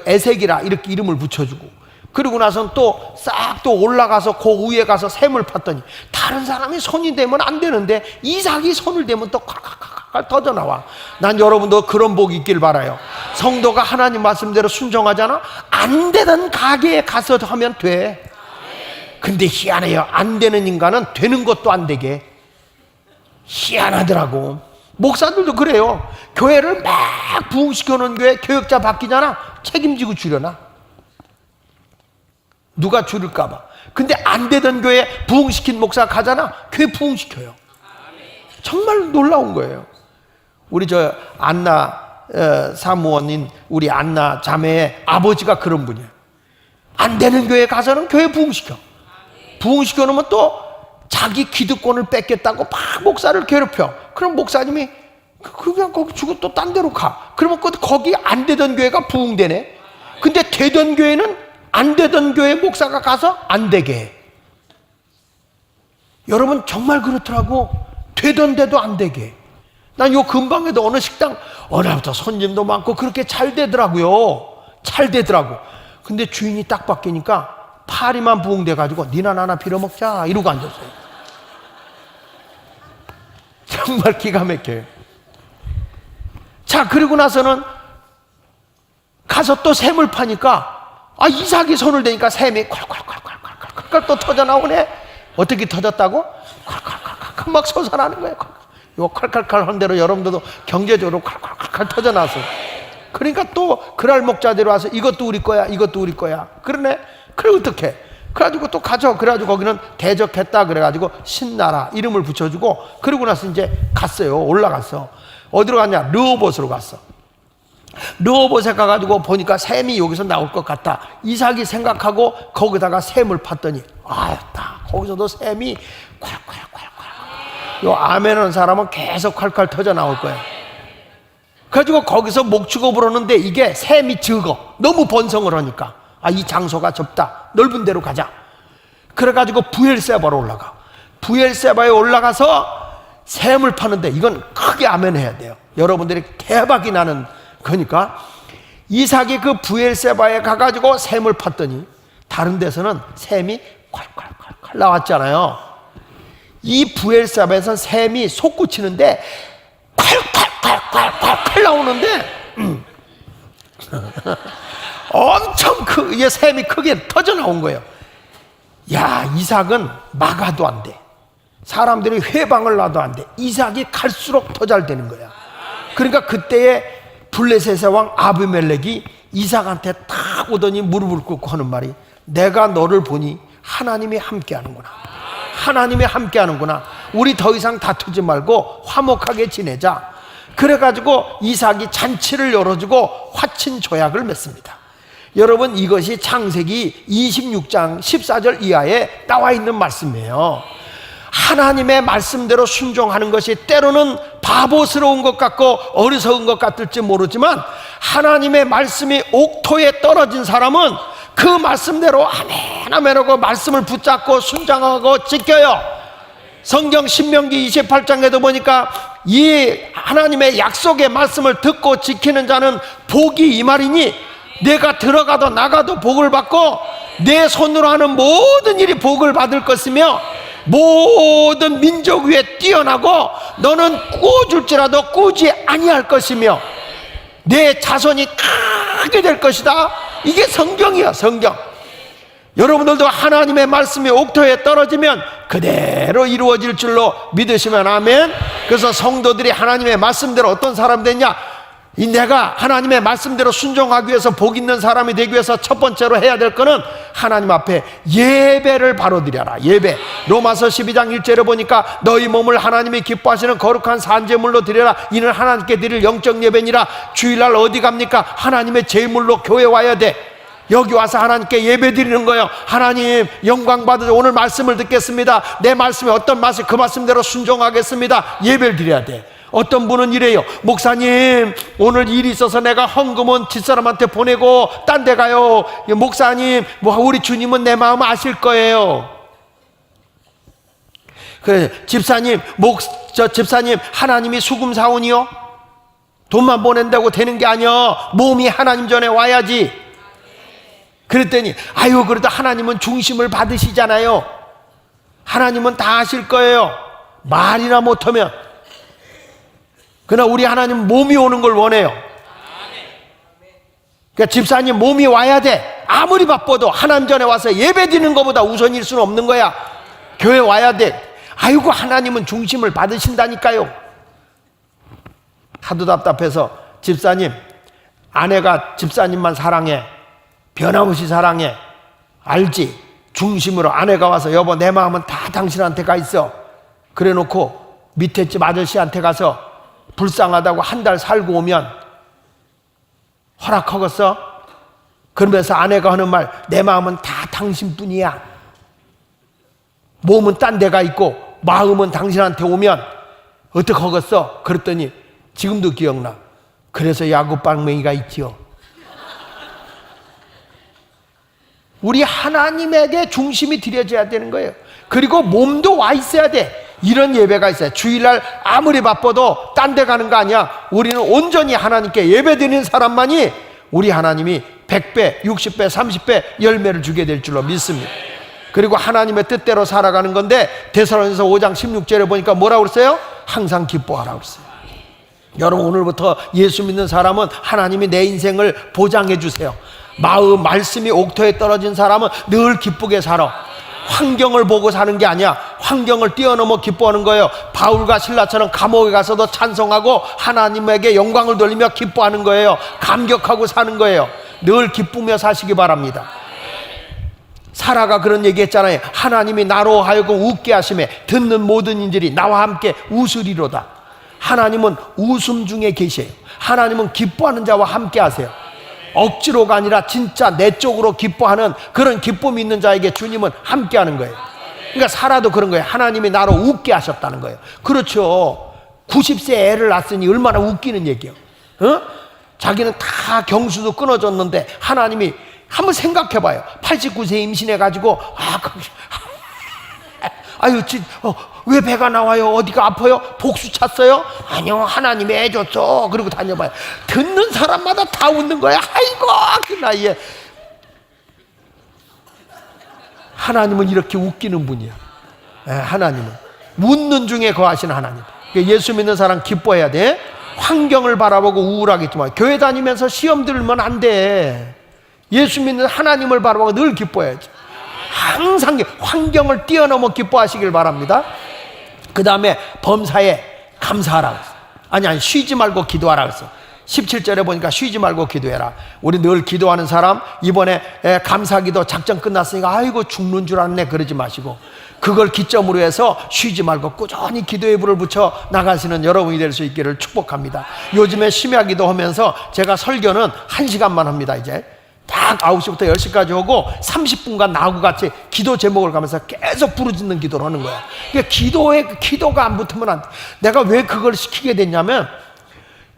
에색이라 이렇게 이름을 붙여주고, 그리고 나서는 또 싹 또 올라가서 그 위에 가서 샘을 팠더니, 다른 사람이 손이 되면 안 되는데 이삭이 손을 대면 또 콸콸콸콸 터져나와. 난 여러분도 그런 복이 있길 바라요. 성도가 하나님 말씀대로 순종하잖아. 안 되던 가게에 가서 하면 돼. 근데 희한해요. 안 되는 인간은 되는 것도 안 되게. 희한하더라고. 목사들도 그래요. 교회를 막 부흥시켜 놓은 교회 교역자 바뀌잖아. 책임지고 주려나? 누가 줄일까봐. 근데 안 되던 교회 부흥시킨 목사 가잖아. 교회 부흥시켜요. 정말 놀라운 거예요. 우리 안나 사무원인 우리 안나 자매의 아버지가 그런 분이에요. 안 되는 교회 가서는 교회 부흥시켜. 부흥시켜 놓으면 또 자기 기득권을 뺏겠다고 막 목사를 괴롭혀. 그럼 목사님이 그냥 거기 주고 또 딴 데로 가. 그러면 거기 안 되던 교회가 부흥되네. 근데 되던 교회는 안 되던 교회 목사가 가서 안 되게 해. 여러분 정말 그렇더라고. 되던 데도 안 되게 해. 난 요 근방에도 어느 식당 어느 날부터 손님도 많고 그렇게 잘 되더라고요. 잘 되더라고. 근데 주인이 딱 바뀌니까 파리만 부흥돼가지고 니나 나나 빌어먹자 이러고 앉았어요. 정말 기가 막혀요. 자, 그리고 나서는 가서 또 샘을 파니까 이삭이 손을 대니까 샘이 콸콸콸콸콸콸 또 터져 나오네. 어떻게 터졌다고? 콸콸콸콸 막 솟아나는 거예요. 이거 콸콸콸 한 대로 여러분들도 경제적으로 콸콸콸 터져 나서. 그러니까 또 그랄 목자들이 와서 이것도 우리 거야, 이것도 우리 거야. 그러네. 그래 어떡해? 그래가지고 또 가져. 그래가지고 거기는 대적했다 그래가지고 신나라 이름을 붙여주고, 그러고 나서 이제 갔어요. 올라갔어. 어디로 갔냐? 르호봇으로 갔어. 르호봇에 가가지고 보니까 샘이 여기서 나올 것 같다. 이삭이 생각하고 거기다가 샘을 팠더니 딱 거기서도 샘이 콸콸콸콸. 요 아멘하는 사람은 계속 콸콸 터져 나올 거야. 그래가지고 거기서 목축어 부르는데 이게 샘이 적어. 너무 번성을 하니까 이 장소가 좁다. 넓은 데로 가자. 그래가지고 부엘세바로 올라가. 부엘세바에 올라가서 샘을 파는데, 이건 크게 아멘해야 돼요. 여러분들이 대박이 나는 거니까. 이삭이 그 부엘세바에 가가지고 샘을 팠더니 다른 데서는 샘이 콸콸콸콸 나왔잖아요. 이 부엘세바에서는 샘이 솟구치는데 콸콸콸콸콸 나오는데 엄청 이게 샘이 크게 터져 나온 거예요. 야, 이삭은 막아도 안 돼. 사람들이 회방을 놔도 안 돼. 이삭이 갈수록 더 잘 되는 거야. 그러니까 그때에 블레셋의 왕 아비멜렉이 이삭한테 딱 오더니 무릎을 꿇고 하는 말이, 내가 너를 보니 하나님이 함께하는구나. 하나님이 함께하는구나. 우리 더 이상 다투지 말고 화목하게 지내자. 그래가지고 이삭이 잔치를 열어주고 화친 조약을 맺습니다. 여러분, 이것이 창세기 26장 14절 이하에 나와 있는 말씀이에요. 하나님의 말씀대로 순종하는 것이 때로는 바보스러운 것 같고 어리석은 것 같을지 모르지만, 하나님의 말씀이 옥토에 떨어진 사람은 그 말씀대로 아멘 아멘 하고 말씀을 붙잡고 순종하고 지켜요. 성경 신명기 28장에도 보니까 이 하나님의 약속의 말씀을 듣고 지키는 자는 복이 이 말이니, 내가 들어가도 나가도 복을 받고 내 손으로 하는 모든 일이 복을 받을 것이며 모든 민족 위에 뛰어나고 너는 꾸어줄지라도 꾸지 아니할 것이며 내 자손이 크게 될 것이다. 이게 성경이야, 성경. 여러분들도 하나님의 말씀이 옥토에 떨어지면 그대로 이루어질 줄로 믿으시면 아멘. 그래서 성도들이 하나님의 말씀대로 어떤 사람 되냐, 내가 하나님의 말씀대로 순종하기 위해서 복 있는 사람이 되기 위해서 첫 번째로 해야 될 거는 하나님 앞에 예배를 바로 드려라. 예배. 로마서 12장 1절에 보니까 너희 몸을 하나님이 기뻐하시는 거룩한 산제물로 드려라. 이는 하나님께 드릴 영적 예배니라. 주일날 어디 갑니까? 하나님의 제물로 교회 와야 돼. 여기 와서 하나님께 예배 드리는 거예요. 하나님 영광 받으셔. 오늘 말씀을 듣겠습니다. 내 말씀에 어떤 말씀 그 말씀대로 순종하겠습니다. 예배를 드려야 돼. 어떤 분은 이래요. 목사님 오늘 일이 있어서 내가 헌금은 집사람한테 보내고 딴 데 가요. 목사님 우리 주님은 내 마음 아실 거예요. 그래 집사님 집사님 하나님이 수금 사원이요? 돈만 보낸다고 되는 게 아니야. 몸이 하나님 전에 와야지. 그랬더니 아유 그래도 하나님은 중심을 받으시잖아요. 하나님은 다 아실 거예요. 말이나 못하면. 그러나 우리 하나님 몸이 오는 걸 원해요. 그러니까 집사님 몸이 와야 돼. 아무리 바빠도 하나님 전에 와서 예배 드리는 것보다 우선일 수는 없는 거야. 교회 와야 돼. 아이고 하나님은 중심을 받으신다니까요. 하도 답답해서 집사님 아내가 집사님만 사랑해. 변함없이 사랑해. 알지? 중심으로 아내가 와서 여보 내 마음은 다 당신한테 가 있어. 그래 놓고 밑에 집 아저씨한테 가서 불쌍하다고 한 달 살고 오면 허락하겠어? 그러면서 아내가 하는 말 내 마음은 다 당신뿐이야. 몸은 딴 데가 있고 마음은 당신한테 오면 어떡하겠어? 그랬더니 지금도 기억나. 그래서 야구방맹이가 있지요. 우리 하나님에게 중심이 드려져야 되는 거예요. 그리고 몸도 와 있어야 돼. 이런 예배가 있어요. 주일날 아무리 바빠도 딴 데 가는 거 아니야. 우리는 온전히 하나님께 예배 드리는 사람만이 우리 하나님이 100배, 60배, 30배 열매를 주게 될 줄로 믿습니다. 그리고 하나님의 뜻대로 살아가는 건데 데살로니가서 5장 16절에 보니까 뭐라고 그랬어요? 항상 기뻐하라고 그랬어요. 여러분 오늘부터 예수 믿는 사람은 하나님이 내 인생을 보장해 주세요. 말씀이 옥토에 떨어진 사람은 늘 기쁘게 살아. 환경을 보고 사는 게 아니야. 환경을 뛰어넘어 기뻐하는 거예요. 바울과 실라처럼 감옥에 가서도 찬송하고 하나님에게 영광을 돌리며 기뻐하는 거예요. 감격하고 사는 거예요. 늘 기쁘며 사시기 바랍니다. 사라가 그런 얘기 했잖아요. 하나님이 나로 하여금 웃게 하심에 듣는 모든 이들이 나와 함께 웃으리로다. 하나님은 웃음 중에 계세요. 하나님은 기뻐하는 자와 함께 하세요. 억지로가 아니라 진짜 내적으로 기뻐하는 그런 기쁨이 있는 자에게 주님은 함께 하는 거예요. 그러니까 사라도 그런 거예요. 하나님이 나로 웃게 하셨다는 거예요. 그렇죠. 90세 애를 낳았으니 얼마나 웃기는 얘기예요. 자기는 다 경수도 끊어졌는데 하나님이 한번 생각해봐요. 89세 임신해가지고 왜 배가 나와요? 어디가 아파요? 복수 찼어요? 아니요 하나님이 해줬어. 그리고 다녀봐요. 듣는 사람마다 다 웃는 거야. 아이고 그 나이에. 하나님은 이렇게 웃기는 분이야. 하나님은 웃는 중에 거하시는 하나님. 예수 믿는 사람 기뻐해야 돼. 환경을 바라보고 우울하게 있지 마. 교회 다니면서 시험 들면 안 돼. 예수 믿는 하나님을 바라보고 늘 기뻐해야지. 항상 환경을 뛰어넘어 기뻐하시길 바랍니다. 그 다음에 범사에 감사하라고 했어. 아니 쉬지 말고 기도하라고 했어. 17절에 보니까 쉬지 말고 기도해라. 우리 늘 기도하는 사람 이번에 감사기도 작전 끝났으니까 아이고 죽는 줄 알았네 그러지 마시고 그걸 기점으로 해서 쉬지 말고 꾸준히 기도의 불을 붙여 나가시는 여러분이 될 수 있기를 축복합니다. 요즘에 심야 기도하면서 제가 설교는 1시간만 합니다. 이제 딱 9시부터 10시까지 오고 30분간 나하고 같이 기도 제목을 가면서 계속 부르짖는 기도를 하는 거야. 그러니까 기도가 안 붙으면 안 돼. 내가 왜 그걸 시키게 됐냐면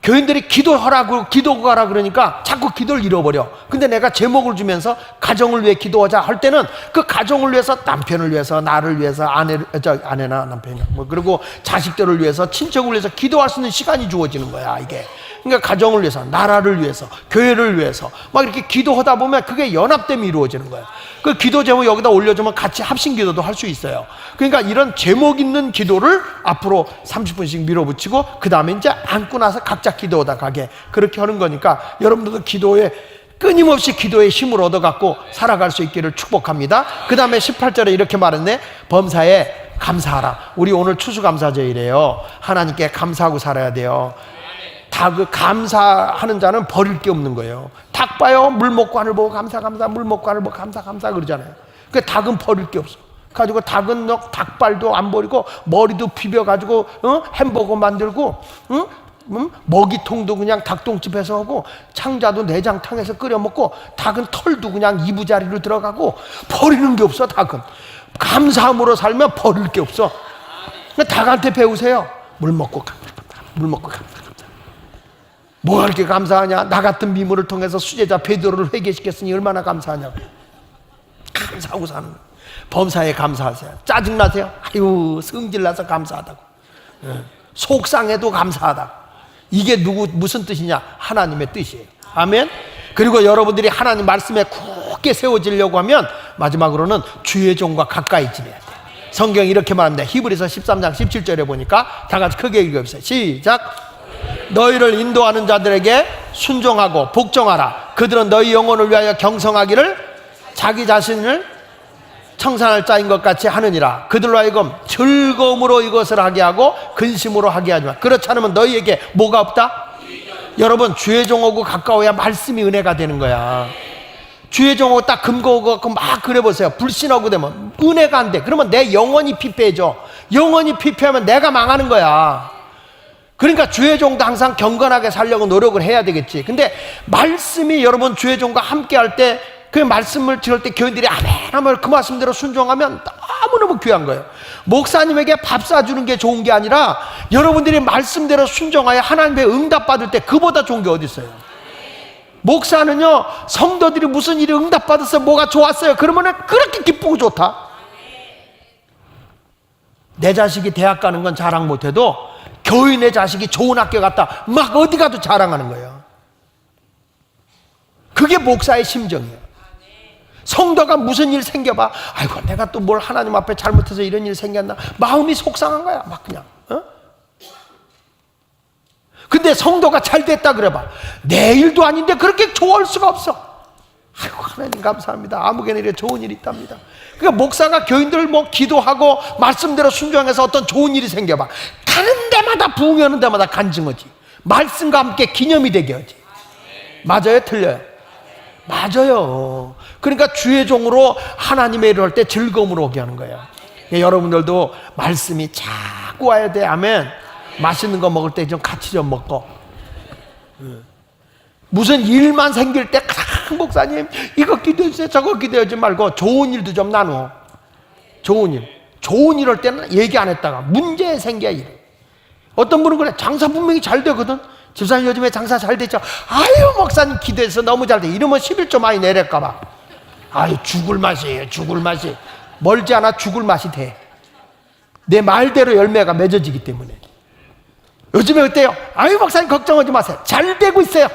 교인들이 기도하라고 기도하라 그러니까 자꾸 기도를 잃어버려. 근데 내가 제목을 주면서 가정을 위해 기도하자 할 때는 그 가정을 위해서 남편을 위해서 나를 위해서 아내나 남편이나 그리고 자식들을 위해서 친척을 위해서 기도할 수 있는 시간이 주어지는 거야 이게. 그러니까 가정을 위해서 나라를 위해서 교회를 위해서 막 이렇게 기도하다 보면 그게 연합됨이 이루어지는 거야. 그 기도 제목 여기다 올려주면 같이 합심 기도도 할 수 있어요. 그러니까 이런 제목 있는 기도를 앞으로 30분씩 밀어붙이고 그 다음에 이제 앉고 나서 각자 기도하다 가게 그렇게 하는 거니까 여러분들도 기도에 끊임없이 기도의 힘을 얻어갖고 살아갈 수 있기를 축복합니다. 그 다음에 18절에 이렇게 말했네. 범사에 감사하라. 우리 오늘 추수감사절이래요. 하나님께 감사하고 살아야 돼요. 다 그 감사하는 자는 버릴 게 없는 거예요. 닭 봐요. 물 먹고 하늘 보고 감사 물 먹고 하늘 보고 감사 그러잖아요. 그 닭은 버릴 게 없어. 가지고 닭은 닭발도 안 버리고 머리도 비벼가지고 햄버거 만들고 먹이통도 그냥 닭똥집에서 오고, 창자도 내장탕에서 끓여 먹고, 닭은 털도 그냥 이부자리로 들어가고, 버리는 게 없어. 닭은 감사함으로 살면 버릴 게 없어. 닭한테 배우세요. 물 먹고 감사합니다. 물 먹고 감사합니다. 뭐가 그렇게 감사하냐? 나 같은 미물을 통해서 수제자 베드로를 회개시켰으니 얼마나 감사하냐고. 감사하고 사는 거예요. 범사에 감사하세요. 짜증나세요? 아유, 성질나서 감사하다고. 속상해도 감사하다고. 이게 무슨 뜻이냐? 하나님의 뜻이에요. 아멘. 그리고 여러분들이 하나님 말씀에 굳게 세워지려고 하면 마지막으로는 주의 종과 가까이 지내야 돼요. 성경이 이렇게 말합니다. 히브리서 13장 17절에 보니까 다 같이 크게 읽어보세요. 시작. 너희를 인도하는 자들에게 순종하고 복종하라. 그들은 너희 영혼을 위하여 경성하기를 자기 자신을 청산할 자인 것 같이 하느니라. 그들로 하여금 즐거움으로 이것을 하게 하고 근심으로 하게 하지 마. 그렇지 않으면 너희에게 뭐가 없다? 여러분, 주의 종하고 가까워야 말씀이 은혜가 되는 거야. 주의 종하고 딱 금고하고 막 그래 보세요. 불신하고 되면 은혜가 안 돼. 그러면 내 영혼이 피폐해져. 영혼이 피폐하면 내가 망하는 거야. 그러니까 주의 종도 항상 경건하게 살려고 노력을 해야 되겠지. 근데 말씀이 여러분 주의 종과 함께 할 때, 그 말씀을 들을 때 교인들이 아멘 하면 그 말씀대로 순종하면 너무너무 귀한 거예요. 목사님에게 밥 사주는 게 좋은 게 아니라 여러분들이 말씀대로 순종하여 하나님의 응답 받을 때 그보다 좋은 게 어디 있어요? 목사는요, 성도들이 무슨 일이 응답 받았어요, 뭐가 좋았어요, 그러면 그렇게 기쁘고 좋다. 내 자식이 대학 가는 건 자랑 못해도 교인의 자식이 좋은 학교 갔다 막 어디 가도 자랑하는 거예요. 그게 목사의 심정이에요. 성도가 무슨 일 생겨봐, 아이고 내가 또 뭘 하나님 앞에 잘못해서 이런 일 생겼나, 마음이 속상한 거야. 막 그냥 근데 성도가 잘 됐다 그래봐, 내 일도 아닌데 그렇게 좋을 수가 없어. 아이고 하나님 감사합니다, 아무개나 이래 좋은 일이 있답니다. 그러니까 목사가 교인들 뭐 기도하고 말씀대로 순종해서 어떤 좋은 일이 생겨봐, 가는 데마다 부흥이 오는 데마다 간증하지. 말씀과 함께 기념이 되게 하지. 맞아요, 틀려요? 맞아요. 그러니까 주의 종으로 하나님의 일을 할 때 즐거움으로 오게 하는 거예요. 여러분들도 말씀이 자꾸 와야 돼. 아멘. 맛있는 거 먹을 때 좀 같이 좀 먹고, 무슨 일만 생길 때 목사님 이거 기도해주세요 저거 기도하지 말고 좋은 일도 좀 나눠. 좋은 일 할 때는 얘기 안 했다가 문제 생겨야 일. 어떤 분은 그래, 장사 분명히 잘 되거든. 집사님 요즘에 장사 잘 됐죠. 아유 목사님 기도해서 너무 잘 돼. 이러면 11조 많이 내릴까 봐. 아유 죽을 맛이에요, 죽을 맛이. 멀지 않아 죽을 맛이 돼. 내 말대로 열매가 맺어지기 때문에. 요즘에 어때요? 아유 목사님 걱정하지 마세요, 잘 되고 있어요.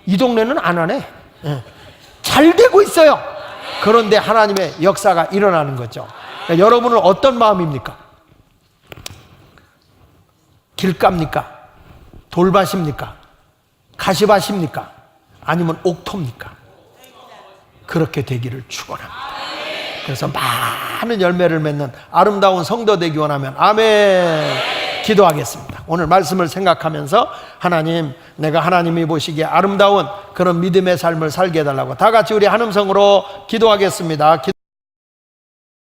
이 동네는 안 하네. 잘 되고 있어요. 그런데 하나님의 역사가 일어나는 거죠. 그러니까 여러분은 어떤 마음입니까? 길갑니까? 돌밭입니까? 가시밭입니까? 아니면 옥토입니까? 그렇게 되기를 축원합니다. 그래서 많은 열매를 맺는 아름다운 성도 되기 원하면 아멘. 기도하겠습니다. 오늘 말씀을 생각하면서 하나님, 내가 하나님이 보시기에 아름다운 그런 믿음의 삶을 살게 해달라고 다 같이 우리 한음성으로 기도하겠습니다.